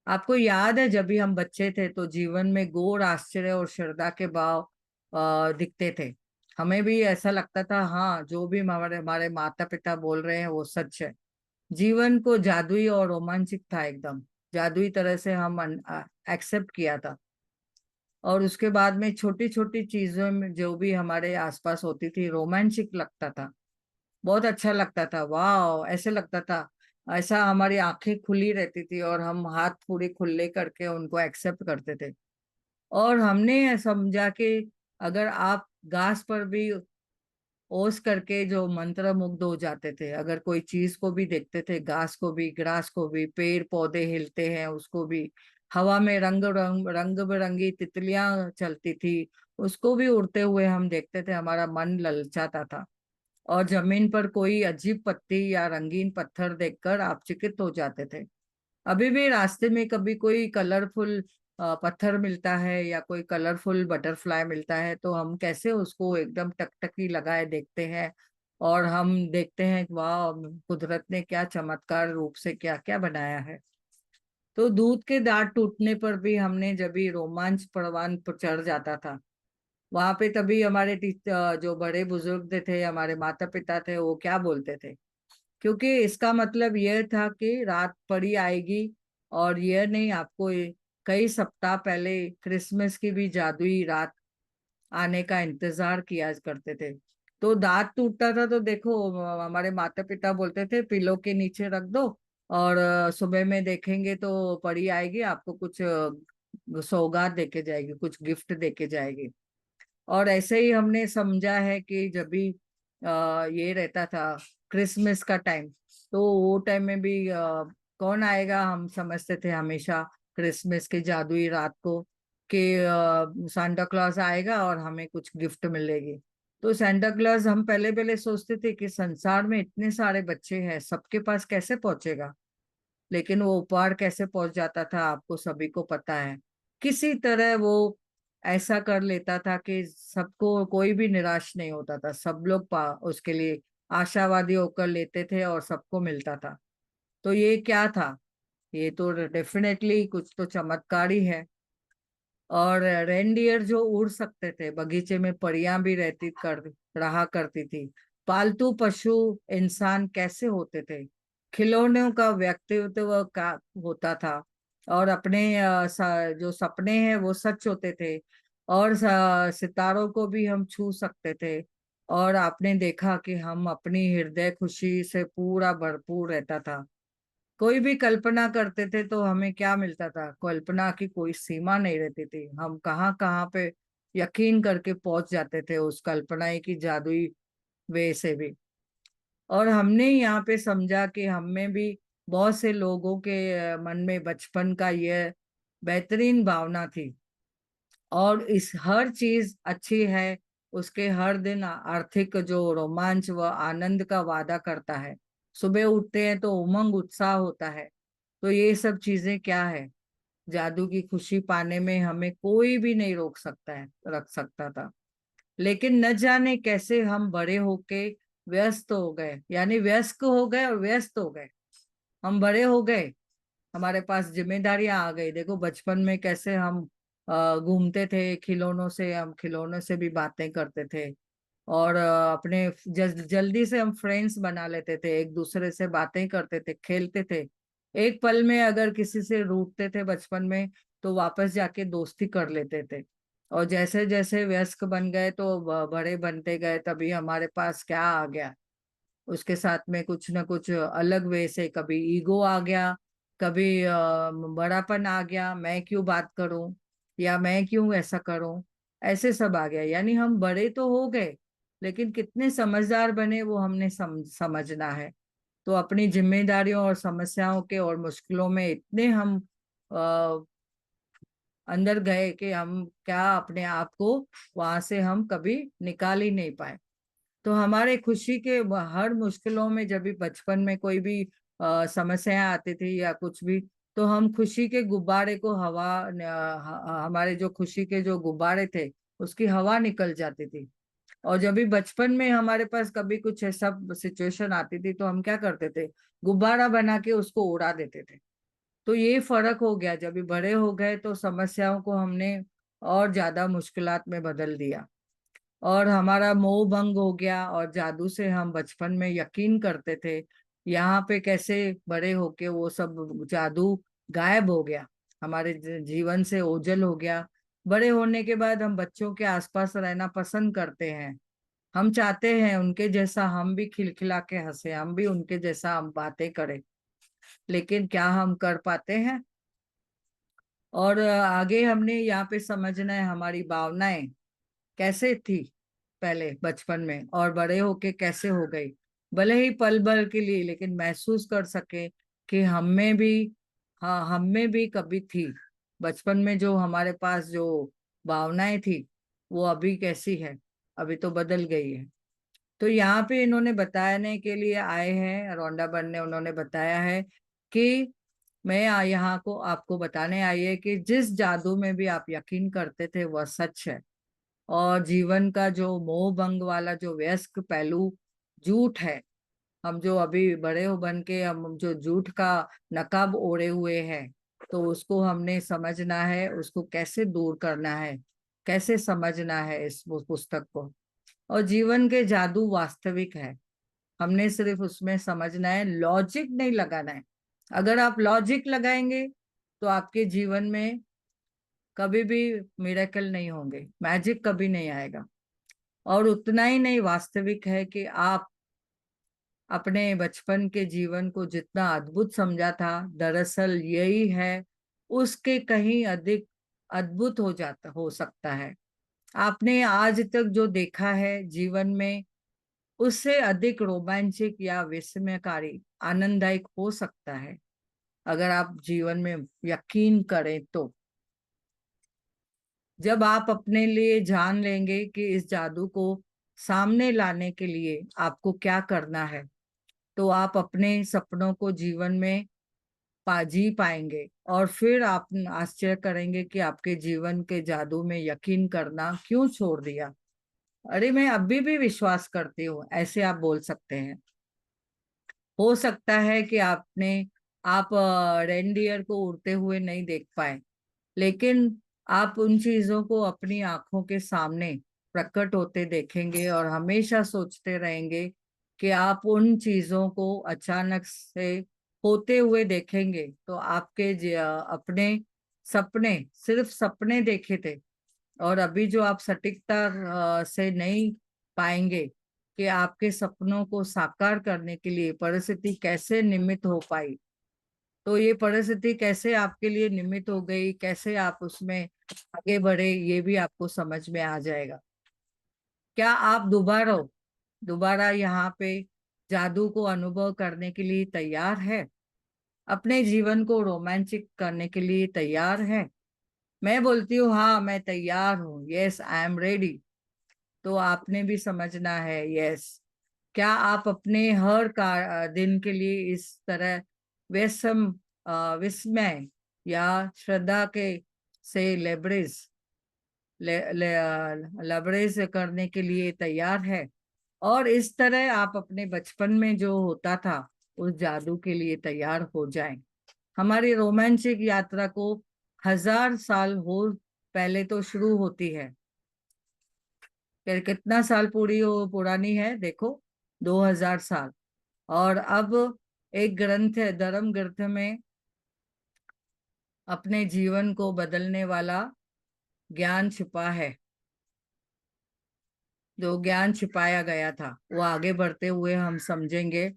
Speaker 1: आपको याद है जब भी हम बच्चे थे तो जीवन में गौर, आश्चर्य और श्रद्धा के भाव दिखते थे। हमें भी ऐसा लगता था, हाँ जो भी हमारे हमारे माता पिता बोल रहे हैं वो सच है। जीवन को जादुई और रोमांचक था, एकदम जादुई तरह से हम एक्सेप्ट किया था। और उसके बाद में छोटी छोटी चीजों में जो भी हमारे आसपास होती थी रोमांचक लगता था, बहुत अच्छा लगता था, वाह ऐसे लगता था, ऐसा हमारी आंखें खुली रहती थी और हम हाथ पूरे खुले करके उनको एक्सेप्ट करते थे। और हमने समझा कि अगर आप घास पर भी ओस करके जो मंत्र मुग्ध हो जाते थे, अगर कोई चीज को भी देखते थे, घास को भी, ग्रास को भी, पेड़ पौधे हिलते हैं उसको भी, हवा में रंग बिरंगी तितलियां चलती थी उसको भी उड़ते हुए हम देखते थे, हमारा मन ललचाता था। और जमीन पर कोई अजीब पत्ती या रंगीन पत्थर देखकर आप चकित हो जाते थे। अभी भी रास्ते में कभी कोई कलरफुल पत्थर मिलता है या कोई कलरफुल बटरफ्लाई मिलता है तो हम कैसे उसको एकदम टकटकी लगाए देखते हैं, और हम देखते हैं कि वाह कुदरत ने क्या चमत्कार रूप से क्या क्या बनाया है। तो दूध के दांत टूटने पर भी हमने जब भी रोमांच परवान पर चढ़ जाता था वहां पे, तभी हमारे जो बड़े बुजुर्ग थे, हमारे माता पिता थे, वो क्या बोलते थे, क्योंकि इसका मतलब यह था कि रात पड़ी आएगी, और यह नहीं, आपको कई सप्ताह पहले क्रिसमस की भी जादुई रात आने का इंतजार किया करते थे। तो दांत टूटता था तो देखो हमारे माता पिता बोलते थे पिलो के नीचे रख दो, और सुबह में देखेंगे तो पड़ी आएगी, आपको कुछ सौगात देके जाएगी, कुछ गिफ्ट देके जाएगी। और ऐसे ही हमने समझा है कि जब भी ये रहता था क्रिसमस का टाइम, तो वो टाइम में भी कौन आएगा हम समझते थे हमेशा क्रिसमस की जादुई रात को, कि सांता क्लॉज आएगा और हमें कुछ गिफ्ट मिलेगी। तो सांता क्लॉज हम पहले पहले सोचते थे कि संसार में इतने सारे बच्चे हैं, सबके पास कैसे पहुंचेगा, लेकिन वो उपहार कैसे पहुंच जाता था आपको सभी को पता है। किसी तरह वो ऐसा कर लेता था कि सबको, कोई भी निराश नहीं होता था, सब लोग उसके लिए आशावादी होकर लेते थे और सबको मिलता था। तो ये क्या था, ये तो डेफिनेटली कुछ तो चमत्कार ही है। और रेनडियर जो उड़ सकते थे, बगीचे में परियां भी रहती कर रहा करती थी, पालतू पशु इंसान कैसे होते थे, खिलौनों का व्यक्तित्व का होता था, और अपने जो सपने हैं वो सच होते थे, और सितारों को भी हम छू सकते थे। और आपने देखा कि हम अपनी हृदय खुशी से पूरा भरपूर रहता था। कोई भी कल्पना करते थे तो हमें क्या मिलता था, कल्पना की कोई सीमा नहीं रहती थी, हम कहाँ कहाँ पे यकीन करके पहुंच जाते थे उस कल्पना की जादुई वे से भी। और हमने यहाँ पे समझा कि हमें भी बहुत से लोगों के मन में बचपन का यह बेहतरीन भावना थी, और इस हर चीज अच्छी है, उसके हर दिन आर्थिक जो रोमांच व आनंद का वादा करता है। सुबह उठते हैं तो उमंग उत्साह होता है। तो ये सब चीजें क्या है, जादू की खुशी पाने में हमें कोई भी नहीं रोक सकता है, रख सकता था। लेकिन न जाने कैसे हम बड़े होके व्यस्त हो गए, यानी व्यस्क हो गए और व्यस्त हो गए। हम बड़े हो गए, हमारे पास जिम्मेदारियां आ गई। देखो बचपन में कैसे हम घूमते थे खिलौनों से, हम खिलौनों से भी बातें करते थे, और अपने जल्दी से हम फ्रेंड्स बना लेते थे, एक दूसरे से बातें करते थे, खेलते थे। एक पल में अगर किसी से रूठते थे बचपन में तो वापस जाके दोस्ती कर लेते थे। और जैसे जैसे वयस्क बन गए तो बड़े बनते गए, तभी हमारे पास क्या आ गया, उसके साथ में कुछ ना कुछ अलग वे से, कभी ईगो आ गया, कभी बड़ापन आ गया, मैं क्यों बात करूं, या मैं क्यों ऐसा करूं, ऐसे सब आ गया। यानी हम बड़े तो हो गए, लेकिन कितने समझदार बने वो हमने समझना है। तो अपनी जिम्मेदारियों और समस्याओं के और मुश्किलों में इतने हम अ, अंदर गए कि हम क्या अपने आप को वहां से हम कभी निकाल ही नहीं पाए। तो हमारे खुशी के हर मुश्किलों में, जब भी बचपन में कोई भी समस्याएं आती थी या कुछ भी, तो हम खुशी के गुब्बारे को हमारे जो खुशी के जो गुब्बारे थे उसकी हवा निकल जाती थी। और जब भी बचपन में हमारे पास कभी कुछ ऐसा सिचुएशन आती थी तो हम क्या करते थे, गुब्बारा बना के उसको उड़ा देते थे। तो ये फर्क हो गया, जब भी बड़े हो गए तो समस्याओं को हमने और ज्यादा मुश्किलात में बदल दिया, और हमारा मोह भंग हो गया, और जादू से हम बचपन में यकीन करते थे, यहाँ पे कैसे बड़े होके वो सब जादू गायब हो गया, हमारे जीवन से ओझल हो गया। बड़े होने के बाद हम बच्चों के आसपास रहना पसंद करते हैं। हम चाहते हैं उनके जैसा हम भी खिलखिला के हंसे, हम भी उनके जैसा हम बातें करें, लेकिन क्या हम कर पाते हैं? और आगे हमने यहाँ पे समझना है हमारी भावनाएं कैसे थी पहले बचपन में और बड़े होके कैसे हो गई। भले ही पल भर के लिए, लेकिन महसूस कर सके कि हम में भी, हाँ हम में भी कभी थी बचपन में जो हमारे पास जो भावनाएं थी, वो अभी कैसी है, अभी तो बदल गई है। तो यहाँ पे इन्होंने बताने के लिए आए हैं, रौंडाबन ने उन्होंने बताया है कि मैं यहाँ को आपको बताने आई है कि जिस जादू में भी आप यकीन करते थे वह सच है, और जीवन का जो मोह भंग वाला जो वयस्क पहलू झूठ है, हम जो अभी बड़े हो बन के हम जो झूठ का नकाब ओढ़े हुए हैं, तो उसको हमने समझना है, उसको कैसे दूर करना है, कैसे समझना है इस पुस्तक को। और जीवन के जादू वास्तविक है, हमने सिर्फ उसमें समझना है, लॉजिक नहीं लगाना है। अगर आप लॉजिक लगाएंगे तो आपके जीवन में कभी भी मिरेकल नहीं होंगे, मैजिक कभी नहीं आएगा। और उतना ही नहीं, वास्तविक है कि आप अपने बचपन के जीवन को जितना अद्भुत समझा था, दरअसल यही है उसके कहीं अधिक अद्भुत हो सकता है। आपने आज तक जो देखा है जीवन में, उससे अधिक रोमांचक या विस्मयकारी आनंददायक हो सकता है, अगर आप जीवन में यकीन करें तो। जब आप अपने लिए जान लेंगे कि इस जादू को सामने लाने के लिए आपको क्या करना है, तो आप अपने सपनों को जीवन में जी पाएंगे, और फिर आप आश्चर्य करेंगे कि आपके जीवन के जादू में यकीन करना क्यों छोड़ दिया। अरे मैं अभी भी विश्वास करती हूँ, ऐसे आप बोल सकते हैं। हो सकता है कि आप रेनडियर को उड़ते हुए नहीं देख पाए, लेकिन आप उन चीजों को अपनी आंखों के सामने प्रकट होते देखेंगे, और हमेशा सोचते रहेंगे कि आप उन चीजों को अचानक से होते हुए देखेंगे, तो आपके अपने सपने सिर्फ सपने देखे थे, और अभी जो आप सटीकता से नहीं पाएंगे कि आपके सपनों को साकार करने के लिए परिस्थिति कैसे निमित्त हो पाई, तो ये परिस्थिति कैसे आपके लिए निमित्त हो गई, कैसे आप उसमें आगे बढ़े, ये भी आपको समझ में आ जाएगा। क्या आप दोबारा यहाँ पे जादू को अनुभव करने के लिए तैयार है? अपने जीवन को रोमांचिक करने के लिए तैयार है? मैं बोलती हूँ हाँ मैं तैयार हूँ, यस आई एम रेडी। तो आपने भी समझना है, यस। क्या आप अपने हर दिन के लिए इस तरह विस्म विस्मय या श्रद्धा के से लेबरेज करने के लिए तैयार है, और इस तरह आप अपने बचपन में जो होता था उस जादू के लिए तैयार हो जाएं। हमारी रोमांचिक यात्रा को 1000 साल हो पहले तो शुरू होती है। कितना साल पूरी हो पुरानी है देखो, 2000 साल। और अब एक ग्रंथ है, धर्म ग्रंथ में अपने जीवन को बदलने वाला ज्ञान छिपा है, जो ज्ञान छिपाया गया था वो आगे बढ़ते हुए हम समझेंगे।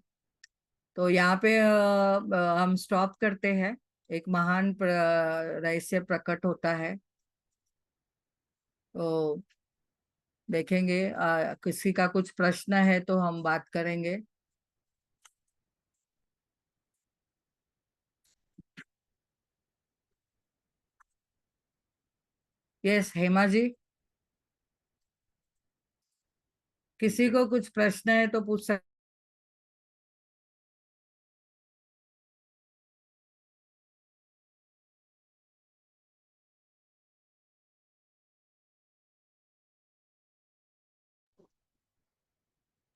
Speaker 1: तो यहाँ पे हम स्टॉप करते हैं, एक महान रहस्य प्रकट होता है, तो देखेंगे। किसी का कुछ प्रश्न है तो हम बात करेंगे। यस हेमा जी, किसी को कुछ प्रश्न है तो पूछ सकते।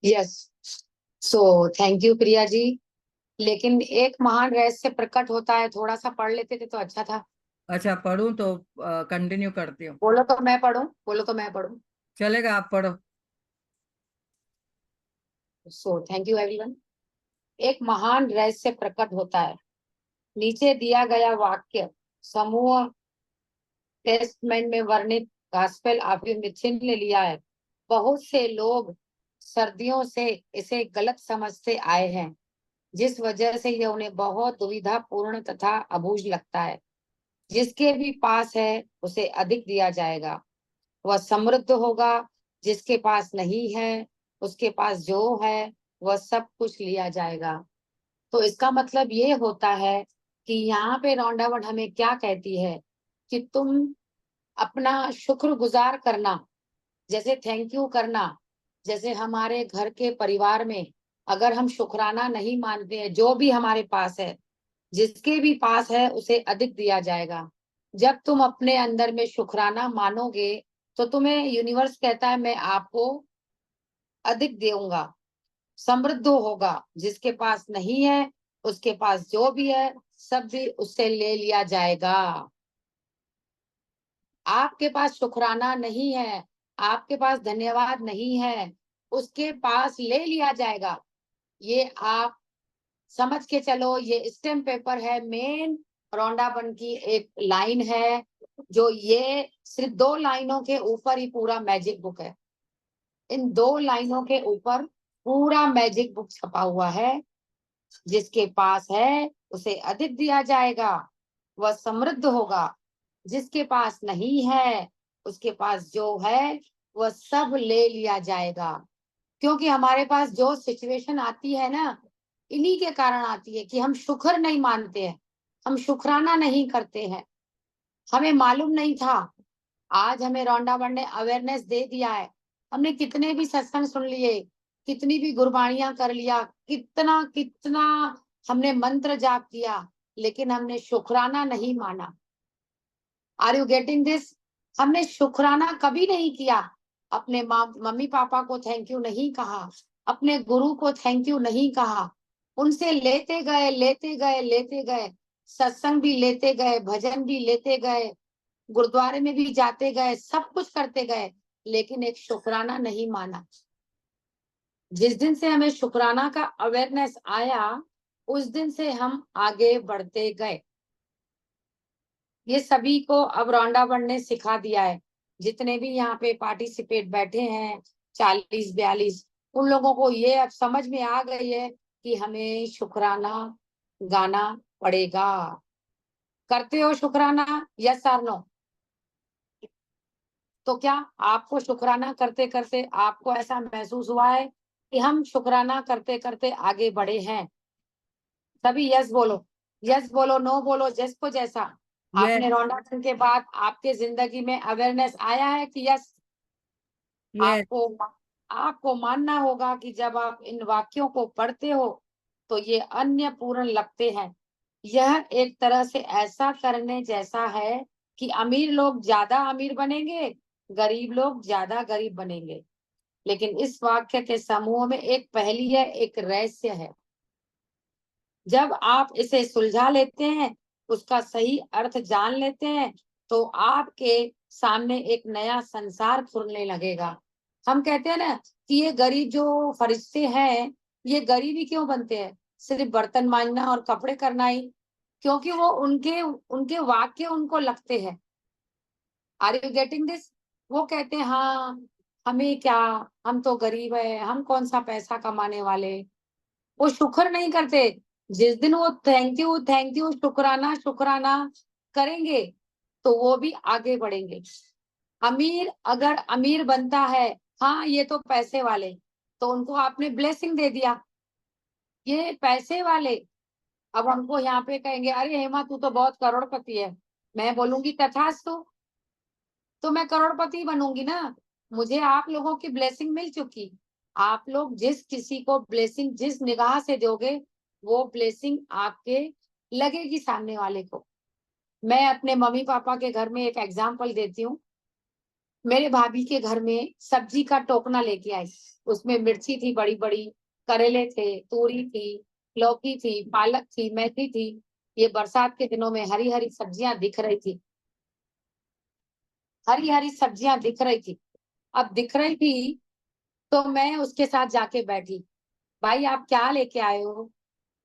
Speaker 2: Yes, so thank you Priya ji. लेकिन एक महान रहस्य प्रकट होता है, थोड़ा सा पढ़ लेते थे तो अच्छा था।
Speaker 1: अच्छा, पढ़ूं तो कंटिन्यू करती हूँ।
Speaker 2: बोलो तो मैं पढ़ूं, बोलो तो मैं पढ़ूं।
Speaker 1: चलेगा, आप पढ़ो।
Speaker 2: So thank you everyone. एक महान रहस्य प्रकट होता है। नीचे दिया गया वाक्य समूह टेस्टमेंट में वर्णित गॉस्पेल ऑफ मिथ्यन ने लिया है। बहुत से लोग सर्दियों से इसे गलत समझते आए हैं, जिस वजह से यह उन्हें बहुत दुविधापूर्ण तथा अबूझ लगता है। जिसके भी पास है उसे अधिक दिया जाएगा, वह समृद्ध होगा। जिसके पास नहीं है, उसके पास जो है वह सब कुछ लिया जाएगा। तो इसका मतलब ये होता है कि यहाँ पे रौंडावट हमें क्या कहती है कि तुम अपना शुक्रगुजार करना, जैसे थैंक यू करना। जैसे हमारे घर के परिवार में अगर हम शुक्राना नहीं मानते हैं, जो भी हमारे पास है, जिसके भी पास है उसे अधिक दिया जाएगा। जब तुम अपने अंदर में शुक्राना मानोगे तो तुम्हें यूनिवर्स कहता है मैं आपको अधिक दूंगा, समृद्ध होगा। जिसके पास नहीं है, उसके पास जो भी है सब भी उससे ले लिया जाएगा। आपके पास शुक्राना नहीं है, आपके पास धन्यवाद नहीं है, उसके पास ले लिया जाएगा। ये आप समझ के चलो। ये स्टेम पेपर है, मेन रौंडाबन की एक लाइन है, जो ये सिर्फ 2 लाइनों के ऊपर ही पूरा मैजिक बुक है। इन 2 लाइनों के ऊपर पूरा मैजिक बुक छपा हुआ है। जिसके पास है उसे अधिक दिया जाएगा, वह समृद्ध होगा। जिसके पास नहीं है, उसके पास जो है वह सब ले लिया जाएगा। क्योंकि हमारे पास जो सिचुएशन आती है ना, इन्हीं के कारण आती है कि हम शुक्र नहीं मानते हैं, हम शुक्राना नहीं करते हैं। हमें मालूम नहीं था, आज हमें रौंडावन ने अवेयरनेस दे दिया है। हमने कितने भी सत्संग सुन लिए, कितनी भी गुरबानियां कर लिया, कितना कितना हमने मंत्र जाप किया, लेकिन हमने शुक्राना नहीं माना। Are you getting this? हमने शुक्राना कभी नहीं किया। अपने मम्मी पापा को थैंक यू नहीं कहा, अपने गुरु को थैंक यू नहीं कहा। उनसे लेते गए लेते गए लेते गए, सत्संग भी लेते गए, भजन भी लेते गए, गुरुद्वारे में भी जाते गए, सब कुछ करते गए, लेकिन एक शुक्राना नहीं माना। जिस दिन से हमें शुक्राना का अवेयरनेस आया, उस दिन से हम आगे बढ़ते गए। ये सभी को अब रौंडावन ने सिखा दिया है। जितने भी यहाँ पे पार्टिसिपेट बैठे हैं, 40-42, उन लोगों को ये अब समझ में आ गई है कि हमें शुक्राना गाना पड़ेगा। करते हो शुक्राना? यस और नो? तो क्या आपको शुक्राना करते करते आपको ऐसा महसूस हुआ है कि हम शुक्राना करते करते आगे बढ़े हैं? सभी यस बोलो, यस बोलो, नो बोलो, जस को जैसा।
Speaker 1: ये
Speaker 2: आपने रौंडावन के बाद आपके जिंदगी में अवेयरनेस आया है कि यस?
Speaker 1: ये
Speaker 2: आपको आपको मानना होगा कि जब आप इन वाक्यों को पढ़ते हो तो ये अन्य पूर्ण लगते हैं। यह एक तरह से ऐसा करने जैसा है कि अमीर लोग ज्यादा अमीर बनेंगे, गरीब लोग ज्यादा गरीब बनेंगे। लेकिन इस वाक्य के समूह में एक पहेली है, एक रहस्य है। जब आप इसे सुलझा लेते हैं, उसका सही अर्थ जान लेते हैं, तो आपके सामने एक नया संसार खुलने लगेगा। हम कहते हैं ना कि ये गरीब जो फरिश्ते हैं, ये गरीब ही क्यों बनते हैं? सिर्फ बर्तन मांजना और कपड़े करना ही? क्योंकि वो उनके उनके वाक्य उनको लगते हैं। Are you getting this? वो कहते हैं हाँ, हमें क्या, हम तो गरीब है, हम कौन सा पैसा कमाने वाले। वो शुक्र नहीं करते। जिस दिन वो थैंक यू शुक्राना शुक्राना करेंगे, तो वो भी आगे बढ़ेंगे। अमीर अगर अमीर बनता है, हाँ ये तो पैसे वाले, तो उनको आपने ब्लेसिंग दे दिया। ये पैसे वाले अब हमको यहाँ पे कहेंगे अरे हेमा तू तो बहुत करोड़पति है, मैं बोलूंगी तथास्तु, तो मैं करोड़पति बनूंगी ना। मुझे आप लोगों की ब्लेसिंग मिल चुकी। आप लोग जिस किसी को ब्लेसिंग जिस निगाह से दोगे, वो ब्लेसिंग आपके लगेगी सामने वाले को। मैं अपने मम्मी पापा के घर में एक एग्जाम्पल देती हूँ। मेरे भाभी के घर में सब्जी का टोकना लेके आई, उसमें मिर्ची थी बड़ी बड़ी, करेले थे, तूरी थी, लौकी थी, पालक थी, मेथी थी। ये बरसात के दिनों में हरी हरी सब्जियां दिख रही थी, हरी हरी सब्जियां दिख रही थी। अब दिख रही थी तो मैं उसके साथ जाके बैठी, भाई आप क्या लेके आए हो?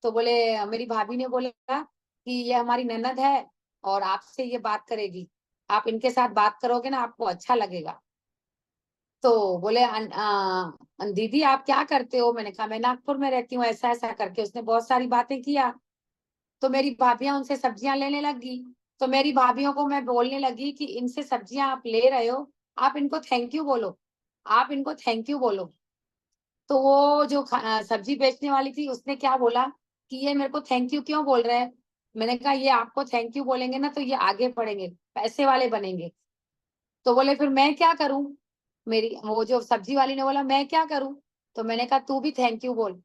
Speaker 2: तो बोले, मेरी भाभी ने बोला कि ये हमारी ननद है और आपसे ये बात करेगी, आप इनके साथ बात करोगे ना आपको अच्छा लगेगा। तो बोले, दीदी आप क्या करते हो? मैंने कहा मैं नागपुर में रहती हूँ, ऐसा ऐसा करके उसने बहुत सारी बातें किया। तो मेरी भाभियां उनसे सब्जियां लेने लगी। तो मेरी भाभीियों को मैं बोलने लगी कि इनसे सब्जियां आप ले रहे हो, आप इनको थैंक यू बोलो, आप इनको थैंक यू बोलो। तो वो जो सब्जी बेचने वाली थी उसने क्या बोला कि ये मेरे को थैंक यू क्यों बोल रहे हैं? मैंने कहा ये आपको थैंक यू बोलेंगे ना तो ये आगे बढ़ेंगे, पैसे वाले बनेंगे। तो बोले फिर मैं क्या करूं? मेरी वो जो सब्जी वाली ने बोला मैं क्या करूं? तो मैंने कहा तू भी थैंक यू बोल,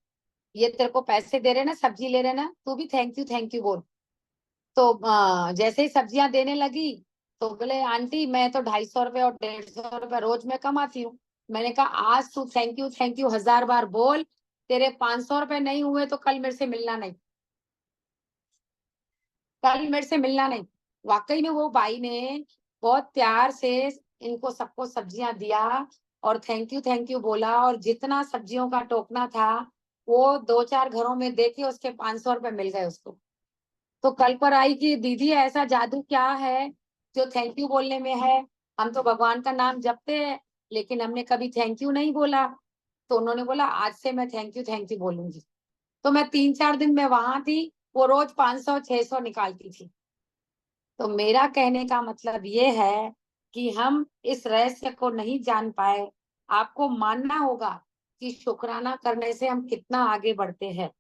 Speaker 2: ये तेरे को पैसे दे रहे ना, सब्जी ले रहे ना, तू भी थैंक यू बोल। तो जैसे ही सब्जियां देने लगी तो बोले आंटी मैं तो 250 रुपये और 150 रुपये रोज में कमाती हूँ। मैंने कहा आज तू थैंक यू 1000 बार बोल, तेरे 500 रुपये नहीं हुए तो कल मेरे से मिलना नहीं, कल मेरे से मिलना नहीं। वाकई में वो बाई ने बहुत प्यार से इनको सबको सब्जियां दिया और थैंक यू बोला, और जितना सब्जियों का टोकना था वो 2-4 घरों में देके उसके 500 रुपये मिल गए उसको। तो कल पर आई कि दीदी ऐसा जादू क्या है जो थैंक यू बोलने में है? हम तो भगवान का नाम जपते हैं लेकिन हमने कभी थैंक यू नहीं बोला। तो उन्होंने बोला आज से मैं थैंक यू बोलूंगी। तो मैं 3-4 दिन में वहां थी, वो रोज 500-600 निकालती थी। तो मेरा कहने का मतलब ये है कि हम इस रहस्य को नहीं जान पाए। आपको मानना होगा कि शुक्राना करने से हम कितना आगे बढ़ते हैं।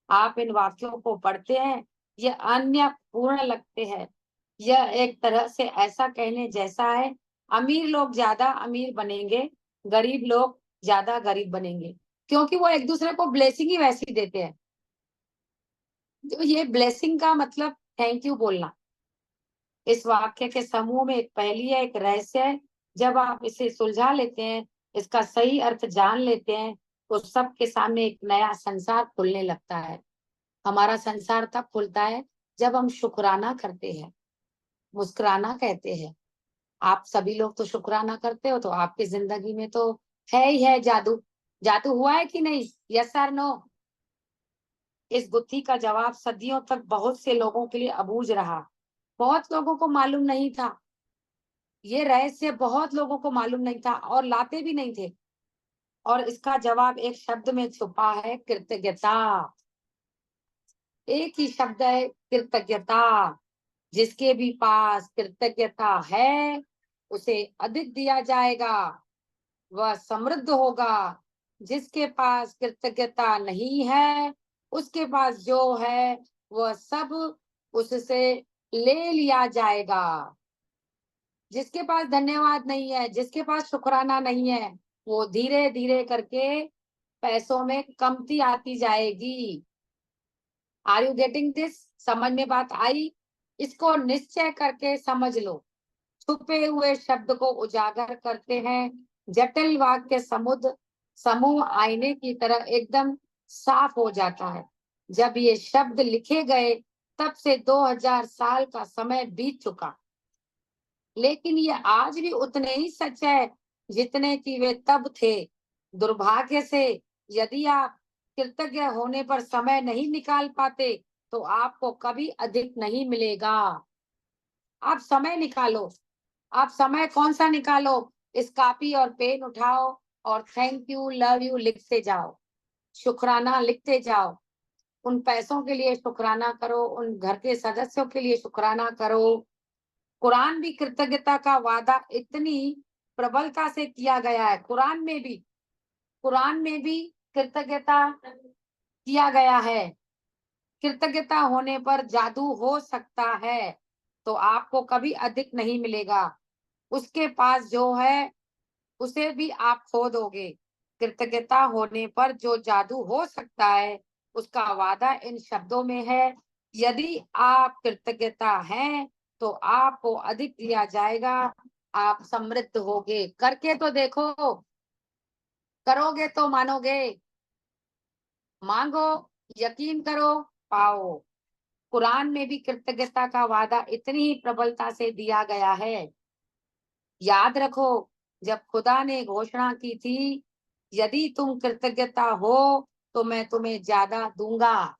Speaker 2: आप इन वाक्यों को पढ़ते हैं, ये अन्य पूर्ण लगते हैं। यह एक तरह से ऐसा कहने जैसा है, अमीर लोग ज्यादा अमीर बनेंगे, गरीब लोग ज्यादा गरीब बनेंगे, क्योंकि वो एक दूसरे को ब्लेसिंग ही वैसी देते हैं। तो ये ब्लेसिंग का मतलब थैंक यू बोलना। इस वाक्य के समूह में एक पहेली है, एक रहस्य है। जब आप इसे सुलझा लेते हैं, इसका सही अर्थ जान लेते हैं, तो सबके सामने एक नया संसार खुलने लगता है। हमारा संसार तब खुलता है जब हम शुक्राना करते हैं, मुस्कुराना कहते हैं। आप सभी लोग तो शुक्राना करते हो, तो आपकी जिंदगी में तो है ही है जादू। जादू हुआ है कि नहीं? यस और नो? इस गुत्थी का जवाब सदियों तक बहुत से लोगों के लिए अबूझ रहा। बहुत लोगों को मालूम नहीं था, ये रहस्य बहुत लोगों को मालूम नहीं था और लाते भी नहीं थे। और इसका जवाब एक शब्द में छुपा है, कृतज्ञता। एक ही शब्द है, कृतज्ञता। जिसके भी पास कृतज्ञता है उसे अधिक दिया जाएगा, वह समृद्ध होगा। जिसके पास कृतज्ञता नहीं है, उसके पास जो है वह सब उससे ले लिया जाएगा। जिसके पास धन्यवाद नहीं है, जिसके पास शुक्राना नहीं है, वो धीरे धीरे करके पैसों में कमती आती जाएगी। Are you getting this? समझ में बात आई? इसको निश्चय करके समझ लो। छुपे हुए शब्द को उजागर करते हैं। जटिल वाक्य समुद्र समूह आईने की तरह एकदम साफ हो जाता है। जब ये शब्द लिखे गए तब से 2000 साल का समय बीत चुका, लेकिन ये आज भी उतने ही सच है जितने कि वे तब थे। दुर्भाग्य से यदि आप कृतज्ञ होने पर समय नहीं निकाल पाते तो आपको कभी अधिक नहीं मिलेगा। आप समय निकालो। आप समय कौन सा निकालो? इस कॉपी और पेन उठाओ और थैंक यू, लव यू लिखते जाओ, शुक्राना लिखते जाओ। उन पैसों के लिए शुक्राना करो, उन घर के सदस्यों के लिए शुक्राना करो। कुरान भी कृतज्ञता का वादा इतनी प्रबलता से किया गया है। कुरान में भी कृतज्ञता किया गया है। कृतज्ञता होने पर जादू हो सकता है, तो आपको कभी अधिक नहीं मिलेगा। उसके पास जो है उसे भी आप खो दोगे। कृतज्ञता होने पर जो जादू हो सकता है उसका वादा इन शब्दों में है, यदि आप कृतज्ञता हैं तो आपको अधिक दिया जाएगा, आप समृद्ध होगे। करके तो देखो, करोगे तो मानोगे, मांगो, यकीन करो, पाओ। कुरान में भी कृतज्ञता का वादा इतनी ही प्रबलता से दिया गया है। याद रखो, जब खुदा ने घोषणा की थी, यदि तुम कृतज्ञता हो तो मैं तुम्हें ज्यादा दूंगा,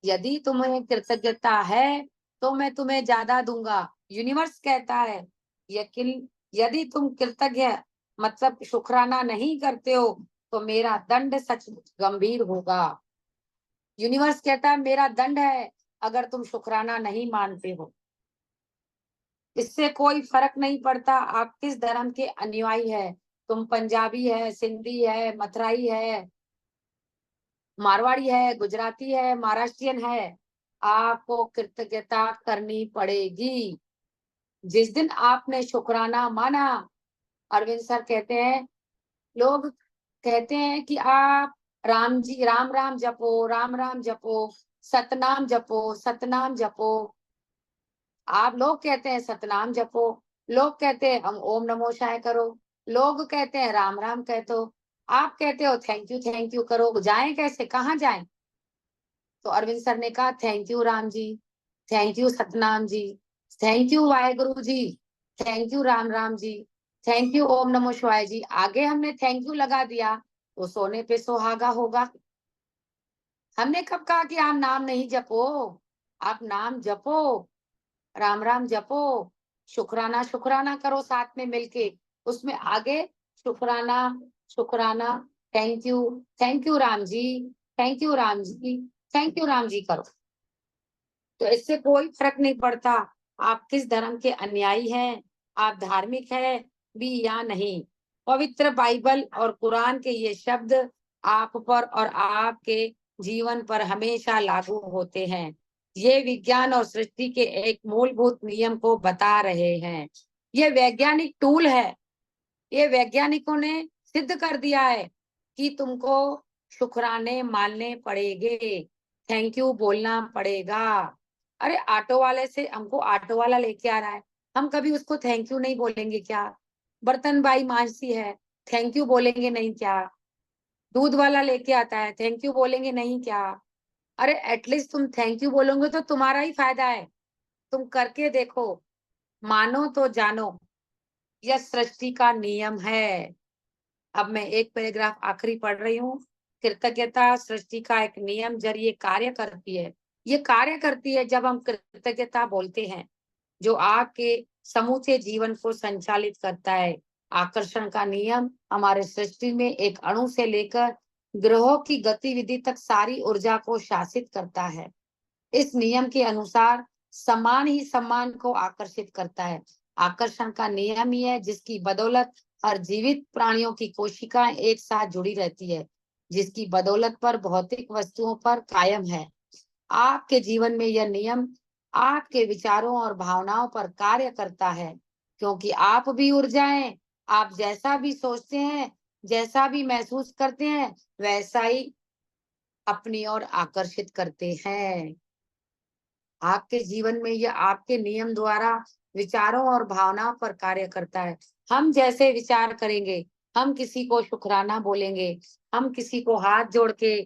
Speaker 2: यदि तुम्हें कृतज्ञता है तो मैं तुम्हें ज्यादा दूंगा। यूनिवर्स कहता है, यकीन, यदि तुम कृतज्ञ मतलब शुक्राना नहीं करते हो तो मेरा दंड सच गंभीर होगा। यूनिवर्स कहता है मेरा दंड है अगर तुम शुक्राना नहीं मानते हो। इससे कोई फर्क नहीं पड़ता आप किस धर्म के अनुयायी है, तुम पंजाबी है, सिंधी है, मथुराई है, मारवाड़ी है, गुजराती है, महाराष्ट्रियन है, आपको कृतज्ञता करनी पड़ेगी। जिस दिन आपने शुक्राना माना, अरविंद सर कहते हैं, लोग कहते हैं कि आप राम जी राम राम जपो, राम राम जपो, सतनाम जपो, सतनाम जपो। आप लोग कहते हैं सतनाम जपो, लोग कहते हैं हम ओम नमो शिवाय करो, लोग कहते हैं राम राम कह दो, आप कहते हो थैंक यू करो। जाएं कैसे, कहाँ जाएं? तो अरविंद सर ने कहा thank you Ram ji, thank you Satnam ji, thank you Waheguru ji, thank you Ram Ram ji, thank you Om नमो शिवाय जी। आगे हमने थैंक यू लगा दिया तो सोने पे सुहागा होगा। हमने कब कहा कि आप नाम नहीं जपो? आप नाम जपो, राम राम जपो, शुक्राना शुक्राना करो साथ में मिलके। उसमें आगे शुक्राना शुक्राना, thank you Ram ji, thank you Ram ji, thank you Ram ji करो। तो इससे कोई फर्क नहीं पड़ता आप किस धर्म के अनुयायी हैं, आप धार्मिक है भी या नहीं। पवित्र बाइबल और कुरान के ये शब्द आप पर और आपके जीवन पर हमेशा लागू होते हैं। ये विज्ञान और सृष्टि के एक मूलभूत नियम को बता रहे हैं। ये वैज्ञानिक टूल है, ये वैज्ञानिकों ने सिद्ध कर दिया है कि तुमको शुक्राने मानने पड़ेंगे, थैंक यू बोलना पड़ेगा। अरे ऑटो वाले से, हमको ऑटो वाला लेके आ रहा है, हम कभी उसको थैंक यू नहीं बोलेंगे क्या? बर्तन बाई मांझती है, थैंक यू बोलेंगे नहीं क्या? दूध वाला लेके आता है, थैंक यू बोलेंगे नहीं क्या? अरे एटलीस्ट तुम थैंक यू बोलोगे तो तुम्हारा ही फायदा है। तुम करके देखो, मानो तो जानो, यह सृष्टि का नियम है। अब मैं एक पैराग्राफ आखिरी पढ़ रही हूँ। कृतज्ञता सृष्टि का एक नियम जरिए कार्य करती है। ये कार्य करती है जब हम कृतज्ञता बोलते हैं, जो आपके समूचे जीवन को संचालित करता है। आकर्षण का नियम हमारे सृष्टि में एक अणु से लेकर ग्रहों की गतिविधि तक सारी ऊर्जा को शासित करता है। इस नियम के अनुसार समान ही सम्मान को आकर्षित करता है। आकर्षण का नियम ही है जिसकी बदौलत हर जीवित प्राणियों की कोशिकाएं एक साथ जुड़ी रहती है, जिसकी बदौलत पर भौतिक वस्तुओं पर कायम है। आपके जीवन में यह नियम आपके विचारों और भावनाओं पर कार्य करता है, क्योंकि आप भी ऊर्जाएं, आप जैसा भी सोचते हैं, जैसा भी महसूस करते हैं, वैसा ही अपनी ओर आकर्षित करते हैं। आपके जीवन में यह आपके नियम द्वारा विचारों और भावनाओं पर कार्य करता है। हम जैसे विचार करेंगे, हम किसी को शुक्राना बोलेंगे, हम किसी को हाथ जोड़ के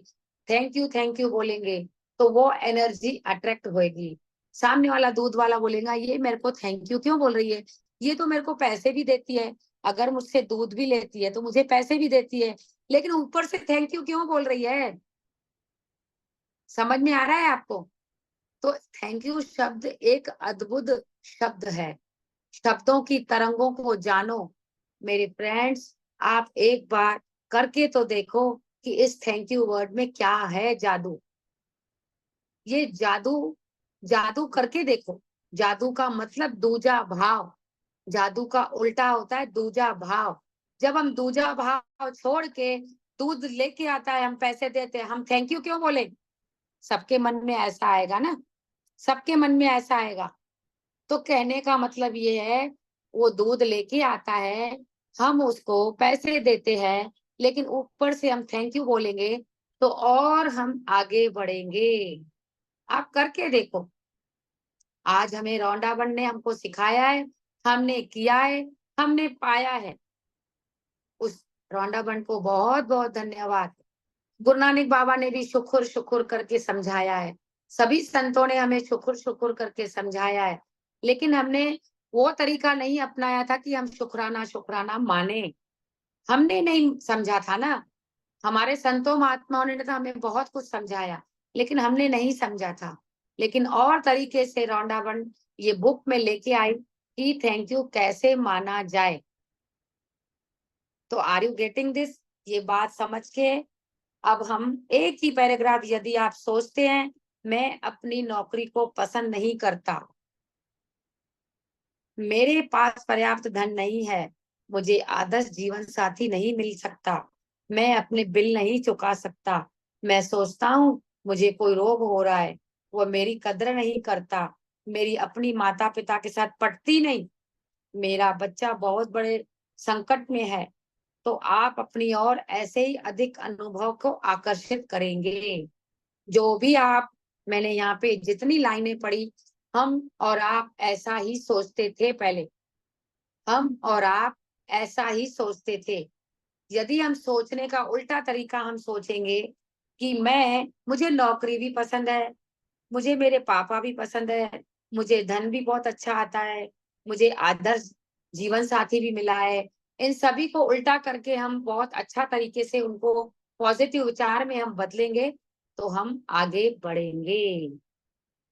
Speaker 2: थैंक यू बोलेंगे, तो वो एनर्जी अट्रैक्ट होएगी। सामने वाला दूध वाला बोलेगा ये मेरे को थैंक यू क्यों बोल रही है, ये तो मेरे को पैसे भी देती है, अगर मुझसे दूध भी लेती है तो मुझे पैसे भी देती है, लेकिन ऊपर से थैंक यू क्यों बोल रही है? समझ में आ रहा है आपको? तो थैंक यू शब्द एक अद्भुत शब्द है। शब्दों की तरंगों को जानो मेरे फ्रेंड्स। आप एक बार करके तो देखो कि इस थैंक यू वर्ड में क्या है जादू। ये जादू, जादू करके देखो। जादू का मतलब दूजा भाव, जादू का उल्टा होता है दूजा भाव। जब हम दूजा भाव छोड़ के दूध लेके आता है, हम पैसे देते हैं, हम थैंक यू क्यों बोले? सबके मन में ऐसा आएगा ना, सबके मन में ऐसा आएगा। तो कहने का मतलब ये है, वो दूध लेके आता है, हम उसको पैसे देते हैं, लेकिन ऊपर से हम थैंक यू बोलेंगे तो और हम आगे बढ़ेंगे। आप करके देखो। आज हमें रौंडाबन ने हमको सिखाया है, हमने किया है, हमने पाया है। उस रौंडाबन को बहुत बहुत धन्यवाद। गुरु नानक बाबा ने भी शुक्र शुक्र करके समझाया है, सभी संतों ने हमें शुक्र शुक्र करके समझाया है, लेकिन हमने वो तरीका नहीं अपनाया था कि हम शुक्राना शुक्राना माने। हमने नहीं समझा था ना। हमारे संतों महात्माओं ने तो हमें बहुत कुछ समझाया, लेकिन हमने नहीं समझा था। लेकिन और तरीके से रौंडाबन ये बुक में लेके आई कि थैंक यू कैसे माना जाए। तो आर यू गेटिंग दिस? ये बात समझ के अब हम एक ही पैराग्राफ, यदि आप सोचते हैं मैं अपनी नौकरी को पसंद नहीं करता, मेरे पास पर्याप्त धन नहीं है, मुझे आदर्श जीवन साथी नहीं मिल सकता, मैं अपने बिल नहीं चुका सकता, मैं सोचता हूँ मुझे कोई रोग हो रहा है, वो मेरी कद्र नहीं करता, मेरी अपनी माता पिता के साथ पटती नहीं, मेरा बच्चा बहुत बड़े संकट में है, तो आप अपनी ओर ऐसे ही अधिक अनुभव को आकर्षित करेंगे। जो भी आप, मैंने यहाँ पे जितनी लाइनें पढ़ी, हम और आप ऐसा ही सोचते थे पहले। हम और आप ऐसा ही सोचते थे। यदि हम सोचने का उल्टा तरीका हम सोचेंगे कि मुझे नौकरी भी पसंद है, मुझे मेरे पापा भी पसंद है, मुझे धन भी बहुत अच्छा आता है, मुझे आदर्श जीवन साथी भी मिला है। इन सभी को उल्टा करके हम बहुत अच्छा तरीके से उनको पॉजिटिव विचार में हम बदलेंगे, तो हम आगे बढ़ेंगे।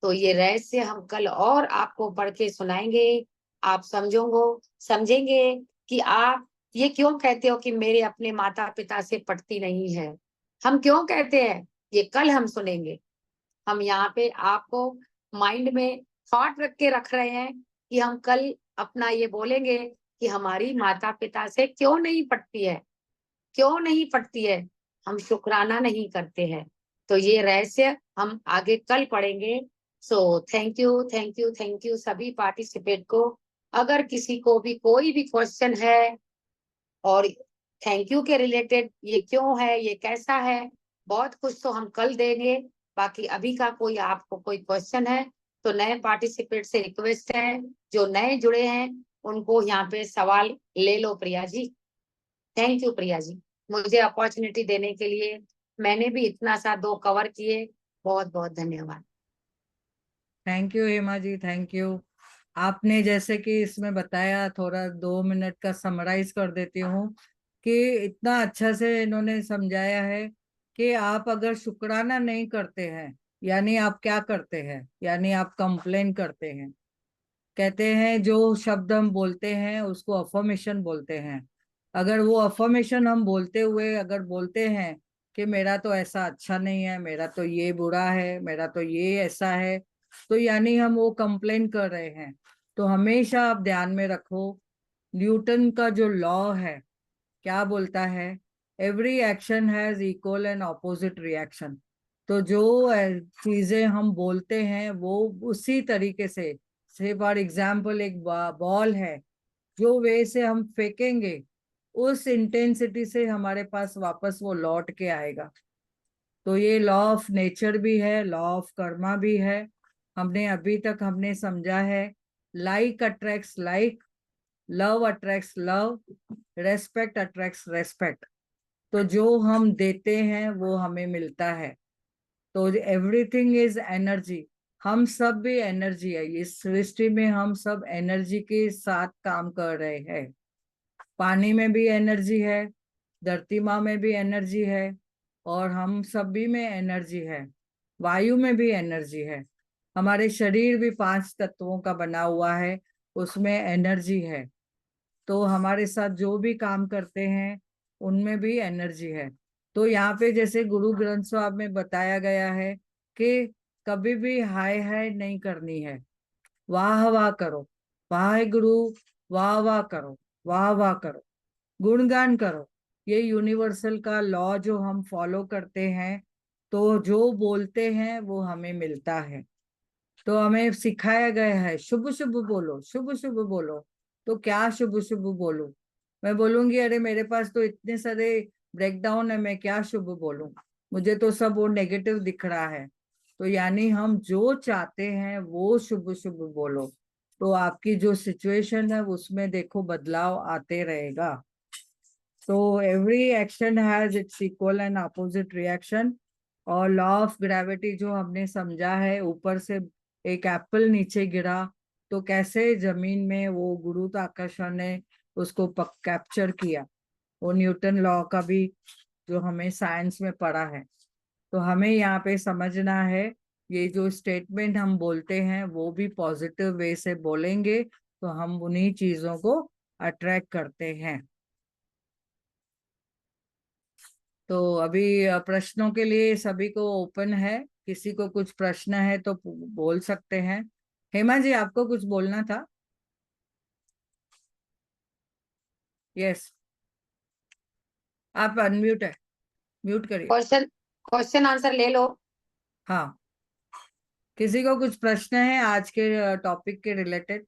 Speaker 2: तो ये रहस्य हम कल और आपको पढ़ के सुनाएंगे। आप समझेंगे कि आप ये क्यों कहते हो कि मेरे अपने माता पिता से पटती नहीं है। हम क्यों कहते हैं ये कल हम सुनेंगे। हम यहाँ पे आपको माइंड में थॉट रख के रख रहे हैं कि हम कल अपना ये बोलेंगे कि हमारी माता पिता से क्यों नहीं पटती है, क्यों नहीं पटती है, हम शुक्राना नहीं करते हैं। तो ये रहस्य हम आगे कल पढ़ेंगे। So thank you, thank you, thank you सभी पार्टिसिपेट को। अगर किसी को भी कोई भी क्वेश्चन है और थैंक यू के रिलेटेड, ये क्यों है, ये कैसा है, बहुत कुछ तो हम कल देंगे। बाकी अभी का कोई आपको कोई क्वेश्चन है तो नए पार्टिसिपेट से रिक्वेस्ट है, जो नए जुड़े हैं उनको यहाँ पे सवाल ले लो प्रिया जी। थैंक यू प्रिया जी, मुझे अपॉर्चुनिटी देने के लिए। मैंने भी इतना सा दो कवर किए। बहुत बहुत धन्यवाद।
Speaker 1: Thank you Hema ji, thank you. आपने जैसे कि इसमें बताया, थोड़ा 2 मिनट का समराइज कर देती हूँ कि इतना अच्छा से इन्होंने समझाया है कि आप अगर शुक्राना नहीं करते हैं, यानी आप क्या करते हैं, यानी आप कंप्लेन करते हैं। कहते हैं जो शब्द हम बोलते हैं उसको अफर्मेशन बोलते हैं। अगर वो अफर्मेशन हम बोलते हुए अगर बोलते हैं कि मेरा तो ऐसा अच्छा नहीं है, मेरा तो ये बुरा है, मेरा तो ये ऐसा है, तो यानी हम वो कंप्लेन कर रहे हैं। तो हमेशा आप ध्यान में रखो, न्यूटन का जो लॉ है क्या बोलता है, every action has equal and opposite reaction. तो जो चीजें हम बोलते हैं वो उसी तरीके से फॉर एग्जाम्पल एक बॉल है, जो वे से हम फेंकेंगे उस इंटेंसिटी से हमारे पास वापस वो लौट के आएगा। तो ये लॉ ऑफ नेचर भी है, लॉ ऑफ कर्मा भी है। हमने अभी तक हमने समझा है, like attracts like, love attracts love, respect attracts respect. तो जो हम देते हैं वो हमें मिलता है। तो एवरीथिंग इज एनर्जी। हम सब भी एनर्जी है, इस सृष्टि में हम सब एनर्जी के साथ काम कर रहे हैं। पानी में भी एनर्जी है, धरती माँ में भी एनर्जी है, और हम सभी में एनर्जी है। वायु में भी एनर्जी है। हमारे शरीर भी 5 तत्वों का बना हुआ है, उसमें एनर्जी है। तो हमारे साथ जो भी काम करते हैं उनमें भी एनर्जी है। तो यहाँ पे जैसे गुरु ग्रंथ साहब में बताया गया है कि कभी भी हाय हाय नहीं करनी है, वाह वाह करो, वाहे गुरु, वाह वाह करो, वाह वाह करो, गुणगान करो। ये यूनिवर्सल का लॉ जो हम फॉलो करते हैं, तो जो बोलते हैं वो हमें मिलता है। तो हमें सिखाया गया है शुभ शुभ बोलो, शुभ शुभ बोलो। तो क्या शुभ शुभ बोलूं? मैं बोलूंगी अरे मेरे पास तो इतने सारे ब्रेक डाउन है, मैं क्या शुभ बोलूं, मुझे तो सब वो नेगेटिव दिख रहा है। तो यानी हम जो चाहते हैं वो शुभ शुभ बोलो, तो आपकी जो सिचुएशन है उसमें देखो बदलाव आते रहेगा। तो every action has its equal and opposite reaction. और लॉ ऑफ ग्रेविटी जो हमने समझा है, ऊपर से एक एप्पल नीचे गिरा तो कैसे जमीन में वो गुरुत्वाकर्षण ने उसको कैप्चर किया, वो न्यूटन लॉ का भी जो हमें साइंस में पढ़ा है। तो हमें यहाँ पे समझना है, ये जो स्टेटमेंट हम बोलते हैं वो भी पॉजिटिव वे से बोलेंगे तो हम उन्हीं चीजों को अट्रैक्ट करते हैं। तो अभी प्रश्नों के लिए सभी को ओपन है, किसी को कुछ प्रश्न है तो बोल सकते हैं। हेमा जी, आपको कुछ बोलना था? यस, आप अनम्यूट है, म्यूट करिए।
Speaker 2: क्वेश्चन क्वेश्चन आंसर ले लो।
Speaker 1: हाँ, किसी को कुछ प्रश्न है आज के टॉपिक के रिलेटेड?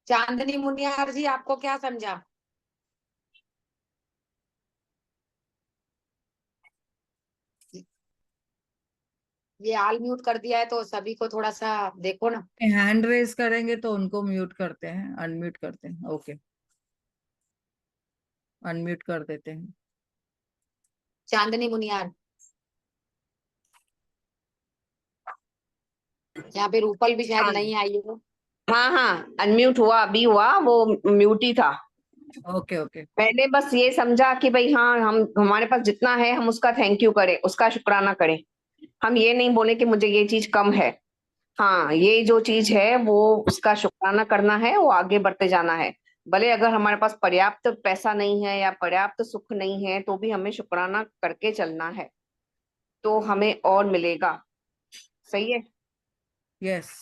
Speaker 2: चांदनी मुनियार जी, आपको क्या समझा? ये ऑल म्यूट कर दिया है तो सभी को थोड़ा सा देखो ना।
Speaker 1: हैंड रेज करेंगे तो उनको म्यूट करते हैं, अनम्यूट करते हैं। ओके, अनम्यूट कर देते हैं।
Speaker 2: चांदनी मुनियार, यहाँ पे रूपल भी शायद
Speaker 3: हाँ
Speaker 2: नहीं आई हो।
Speaker 3: हाँ हाँ, अनम्यूट हुआ, अभी हुआ, वो म्यूट ही था।
Speaker 1: Okay okay.
Speaker 3: मैंने बस ये समझा कि भाई हाँ, हम हमारे पास जितना है हम उसका थैंक यू करें, उसका शुक्राना करें। हम ये नहीं बोले कि मुझे ये चीज कम है। हाँ, ये जो चीज है वो उसका शुक्राना करना है, वो आगे बढ़ते जाना है। भले अगर हमारे पास पर्याप्त पैसा नहीं है या पर्याप्त सुख नहीं है तो भी हमें शुक्राना करके चलना है, तो हमें और मिलेगा। सही है।
Speaker 1: यस।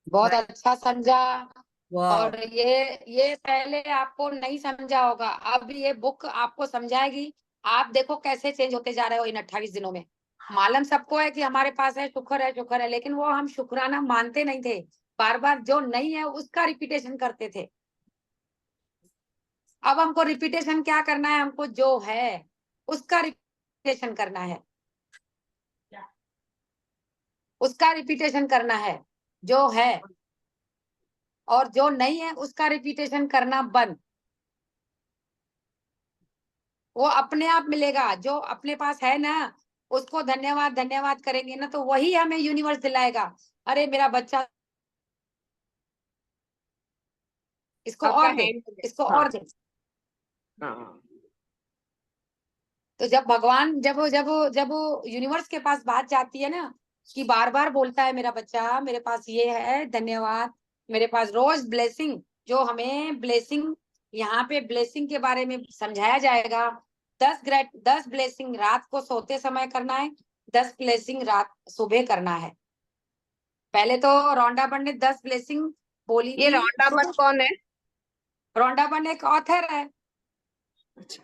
Speaker 2: बहुत अच्छा समझा।
Speaker 1: वाह।
Speaker 2: और ये पहले आपको नहीं समझा होगा, अब ये बुक आपको समझाएगी। आप देखो कैसे चेंज होते जा रहे हो इन 28 दिनों में। मालूम सबको है कि हमारे पास है, शुक्र है शुक्र है, लेकिन वो हम शुक्राना मानते नहीं थे। बार बार जो नहीं है उसका रिपीटेशन करते थे। अब हमको रिपीटेशन क्या करना है? हमको जो है उसका रिपीटेशन करना है, उसका रिपीटेशन करना है जो है। और जो नहीं है उसका रिपीटेशन करना बंद। वो अपने आप मिलेगा। जो अपने पास है ना, उसको धन्यवाद धन्यवाद करेंगे ना, तो वही हमें यूनिवर्स दिलाएगा। अरे मेरा बच्चा, इसको
Speaker 3: आपका
Speaker 2: और दे,
Speaker 3: हैंड।
Speaker 2: इसको
Speaker 3: हाँ
Speaker 2: और दे।
Speaker 3: हाँ।
Speaker 2: तो जब भगवान, जब जब जब यूनिवर्स के पास बात जाती है ना, कि बार बार बोलता है मेरा बच्चा मेरे पास ये है, धन्यवाद, मेरे पास रोज ब्लेसिंग, जो हमें ब्लेसिंग, यहाँ पे ब्लेसिंग के बारे में समझाया जाएगा। 10 ब्लेसिंग रात को सोते समय करना है, 10 ब्लेसिंग रात सुबह करना है। पहले तो रौंडाबन ने 10 ब्लेसिंग बोली
Speaker 3: ये
Speaker 2: थी
Speaker 3: रौंडा
Speaker 2: सुबह।
Speaker 3: भट्ट कौन है?
Speaker 2: रौंडाबन एक ऑथर है।
Speaker 3: अच्छा।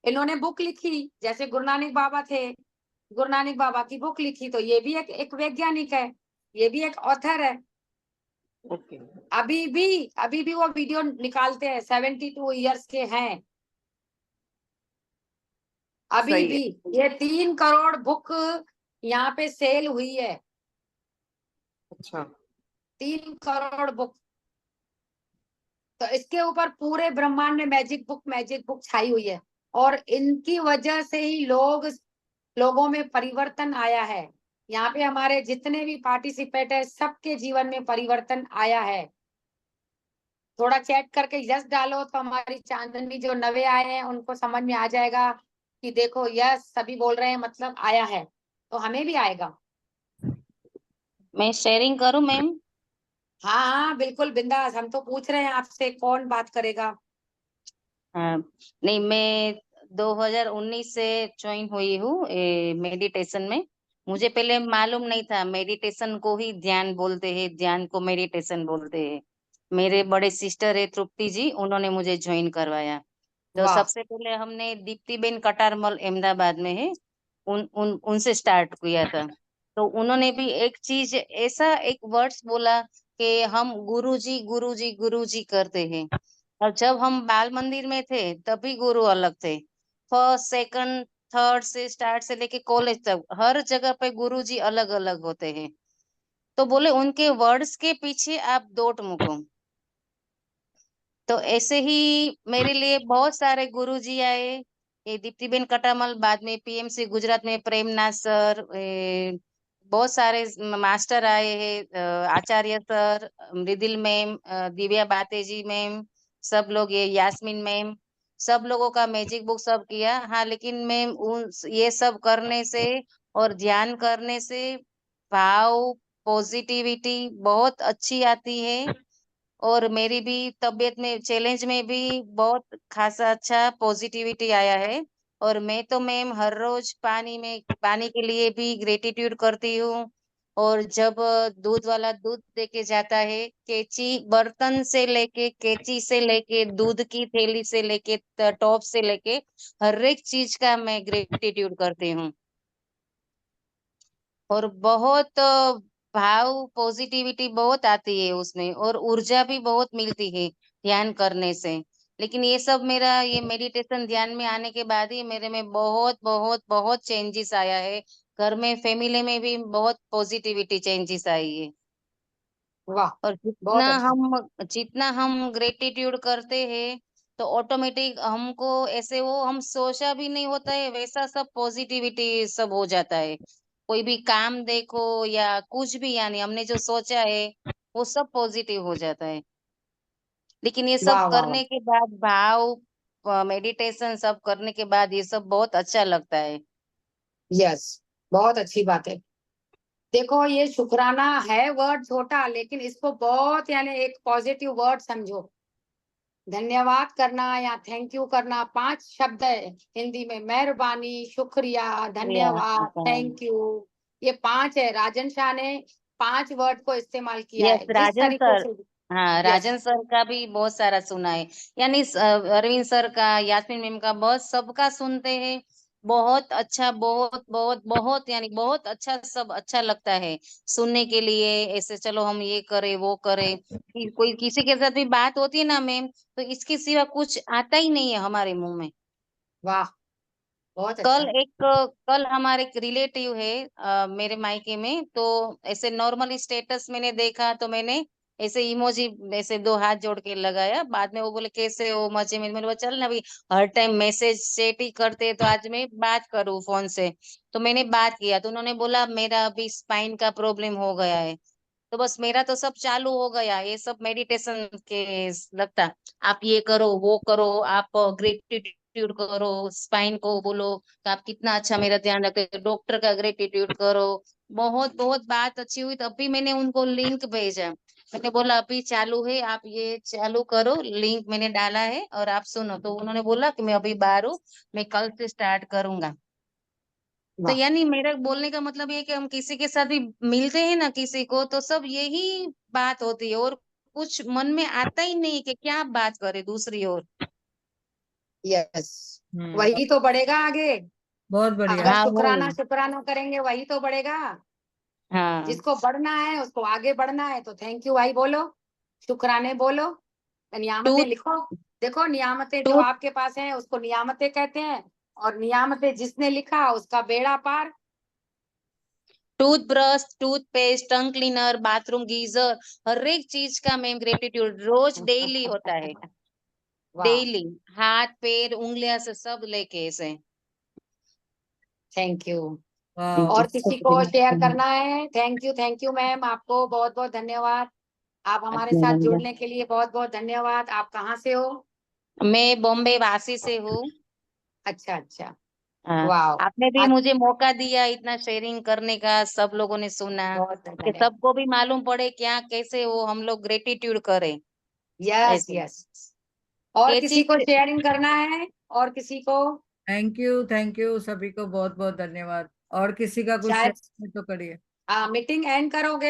Speaker 2: इन्होंने बुक लिखी, जैसे गुरु नानक बाबा थे, गुरु नानक बाबा की बुक लिखी, तो ये भी एक वैज्ञानिक है, ये भी एक ऑथर है।
Speaker 3: ओके।
Speaker 2: अभी भी वो वीडियो निकालते हैं, 72 ईयर्स के हैं अभी
Speaker 3: सही है।
Speaker 2: भी। ये 3 करोड़ बुक यहाँ पे सेल हुई है,
Speaker 3: अच्छा।
Speaker 2: 3 करोड़ बुक। तो इसके ऊपर पूरे ब्रह्मांड में मैजिक बुक छाई हुई है। और इनकी वजह से ही लोगों में परिवर्तन आया है। यहाँ पे हमारे जितने भी पार्टिसिपेट है, सबके जीवन में परिवर्तन आया है। थोड़ा चैट करके यस डालो तो हमारी चांदनी जो नवे आए हैं उनको समझ में आ जाएगा कि देखो यस सभी बोल रहे हैं, मतलब आया है, तो हमें भी आएगा।
Speaker 4: मैं शेयरिंग करूं मैम?
Speaker 2: हाँ हाँ बिल्कुल बिंदास। हम तो पूछ रहे हैं आपसे कौन बात करेगा।
Speaker 4: हाँ, नहीं, मैं 2019 से ज्वाइन हुई हूँ मेडिटेशन में। मुझे पहले मालूम नहीं था, मेडिटेशन को ही ध्यान बोलते हैं, ध्यान को मेडिटेशन बोलते हैं। मेरे बड़े सिस्टर है तृप्ति जी, उन्होंने मुझे ज्वाइन करवाया। तो
Speaker 2: वाह।
Speaker 4: सबसे पहले हमने दीप्ति बेन कटारमल अहमदाबाद में है, उन उन उनसे स्टार्ट किया था। तो उन्होंने भी एक चीज ऐसा एक वर्ड्स बोला कि हम गुरुजी गुरुजी गुरुजी करते हैं। और जब हम बाल मंदिर में थे तभी गुरु अलग थे। फर्स्ट सेकंड थर्ड से स्टार्ट से लेके कॉलेज तक हर जगह पे गुरु जी अलग अलग होते हैं। तो बोले उनके वर्ड्स के पीछे आप दौड़ मुको। तो ऐसे ही मेरे लिए बहुत सारे गुरुजी आए। ये दीप्तिबेन कटामल, बाद में पीएमसी गुजरात में प्रेमनाथ सर, बहुत सारे मास्टर आए हैं, आचार्य सर, मृदुल मैम, दिव्या बातेजी मैम, सब लोग, ये यास्मीन मैम, सब लोगों का मैजिक बुक सब किया। हाँ, लेकिन मैं उन ये सब करने से और ध्यान करने से भाव, पॉजिटिविटी बहुत अच्छी आती है। और मेरी भी तबीयत में, चैलेंज में भी बहुत खासा अच्छा पॉजिटिविटी आया है। और मैं तो मैम हर रोज पानी के लिए भी ग्रेटिट्यूड करती हूँ। और जब दूध वाला दूध देके जाता है, कैंची बर्तन से लेके, कैंची से लेके, दूध की थैली से लेके, टॉप से लेके, हर एक चीज का मैं ग्रेटिट्यूड करती हूँ। और बहुत भाव, पॉजिटिविटी बहुत आती है उसमें, और ऊर्जा भी बहुत मिलती है ध्यान करने से। लेकिन ये सब मेरा, ये मेडिटेशन ध्यान में आने के बाद ही मेरे में बहुत बहुत बहुत चेंजेस आया है। घर में, फैमिली में भी बहुत पॉजिटिविटी चेंजेस आई है।
Speaker 2: वाह,
Speaker 4: और
Speaker 2: बहुत अच्छा।
Speaker 4: जितना हम ग्रेटिट्यूड करते हैं, तो ऑटोमेटिक हमको ऐसे, वो हम सोचा भी नहीं होता है वैसा सब पॉजिटिविटी सब हो जाता है। कोई भी काम देखो या कुछ भी, यानी हमने जो सोचा है वो सब पॉजिटिव हो जाता है। लेकिन ये सब
Speaker 2: वाह वाह वाह।
Speaker 4: करने के बाद, भाव, मेडिटेशन सब करने के बाद, ये सब बहुत अच्छा लगता है।
Speaker 2: यस, बहुत अच्छी बात है। देखो, ये शुक्राना है वर्ड छोटा, लेकिन इसको बहुत, यानी एक पॉजिटिव वर्ड समझो। धन्यवाद करना या थैंक यू करना 5 शब्द है हिंदी में। मेहरबानी, शुक्रिया,
Speaker 4: या
Speaker 2: धन्यवाद, थैंक यू। ये 5 है। राजन शाह ने 5 वर्ड को इस्तेमाल किया
Speaker 4: यस,
Speaker 2: है जिस
Speaker 4: राजन
Speaker 2: तरीके
Speaker 4: सर।
Speaker 2: से।
Speaker 4: हाँ, राजन
Speaker 2: यस,
Speaker 4: सर का भी बहुत सारा सुना है। यानी अरविंद सर का, यास्मीन मैम का, बहुत सबका सुनते हैं। बहुत अच्छा, बहुत बहुत बहुत, यानी बहुत अच्छा, सब अच्छा लगता है सुनने के लिए। ऐसे चलो हम ये करें वो करें, कोई किसी के साथ भी बात होती है ना मैम, तो इसके सिवा कुछ आता ही नहीं है हमारे मुंह में।
Speaker 2: वाह, बहुत
Speaker 4: कल
Speaker 2: अच्छा।
Speaker 4: एक कल हमारे एक रिलेटिव है, मेरे मायके में, तो ऐसे नॉर्मली स्टेटस मैंने देखा, तो मैंने ऐसे इमोजी, ऐसे 2 हाथ जोड़ के लगाया। बाद में वो बोले कैसे हो, मजे में। मैंने बोला चल ना, अभी हर टाइम मैसेज चैट ही करते हैं, तो आज मैं बात करूं फोन से। तो मैंने बात किया, तो उन्होंने बोला मेरा अभी स्पाइन का प्रॉब्लम हो गया है। तो बस मेरा तो सब चालू हो गया, ये सब मेडिटेशन के लगता। आप ये करो, वो करो, आप ग्रेटिट्यूड करो, स्पाइन को बोलो तो आप कितना अच्छा मेरा ध्यान रखते हो, डॉक्टर का ग्रेटिट्यूड करो। बहुत बहुत बात अच्छी हुई। तभी मैंने उनको लिंक भेजा। मैंने बोला अभी चालू है, आप ये चालू करो, लिंक मैंने डाला है और आप सुनो। तो उन्होंने बोला कि मैं अभी बाहर हूँ, मैं कल से स्टार्ट करूंगा। तो
Speaker 2: वाह,
Speaker 4: यानी मेरा बोलने का मतलब ये है कि हम किसी के साथ भी मिलते हैं ना, किसी को, तो सब यही बात होती है, और कुछ मन में आता ही नहीं कि क्या बात करें दूसरी ओर।
Speaker 2: यस,
Speaker 1: हम्म।
Speaker 2: वही तो बढ़ेगा आगे।
Speaker 1: बहुत बढ़िया।
Speaker 2: अगर
Speaker 4: हाँ,
Speaker 2: शुक्राना
Speaker 4: वही।
Speaker 2: शुक्राना करेंगे वही तो बढ़ेगा।
Speaker 4: हाँ।
Speaker 2: जिसको बढ़ना है, उसको आगे बढ़ना है, तो थैंक यू भाई बोलो, शुक्राने बोलो,
Speaker 4: टूथ
Speaker 2: नियामतें लिखो। देखो, नियामतें जो
Speaker 4: टूथ
Speaker 2: आपके पास हैं उसको नियामतें कहते हैं। और नियामतें जिसने लिखा उसका बेड़ा पार।
Speaker 4: Toothbrush, toothpaste, tongue cleaner, bathroom geyser, हर एक चीज का मैम ग्रेटिट्यूड रोज डेली होता है।
Speaker 2: वाह,
Speaker 4: डेली, हाथ पैर उंगलियां से सब लेके ऐसे।
Speaker 2: Thank you.
Speaker 1: वाह।
Speaker 2: और किसी को शेयर करना है? थैंक यू मैम, आपको बहुत बहुत धन्यवाद। आप हमारे साथ जुड़ने के लिए बहुत बहुत धन्यवाद। आप कहाँ से हो?
Speaker 4: मैं बॉम्बे वासी से हूँ।
Speaker 2: अच्छा अच्छा।
Speaker 4: हाँ,
Speaker 2: वाह,
Speaker 4: आपने भी मुझे मौका दिया इतना शेयरिंग करने का, सब लोगों ने सुना,
Speaker 2: बहुत
Speaker 4: कि
Speaker 2: धन्यवाद।
Speaker 4: सबको भी मालूम पड़े क्या, कैसे वो हम लोग ग्रेटिट्यूड करें।
Speaker 2: यस
Speaker 4: ऐसे
Speaker 2: यस। और
Speaker 4: कैची
Speaker 2: किसी को
Speaker 4: से-
Speaker 2: शेयरिंग करना है? और किसी को?
Speaker 1: थैंक यू सभी को, बहुत बहुत धन्यवाद। और किसी का कुछ
Speaker 2: शायद
Speaker 1: शेयर तो करिए।
Speaker 2: मीटिंग एंड करोगे?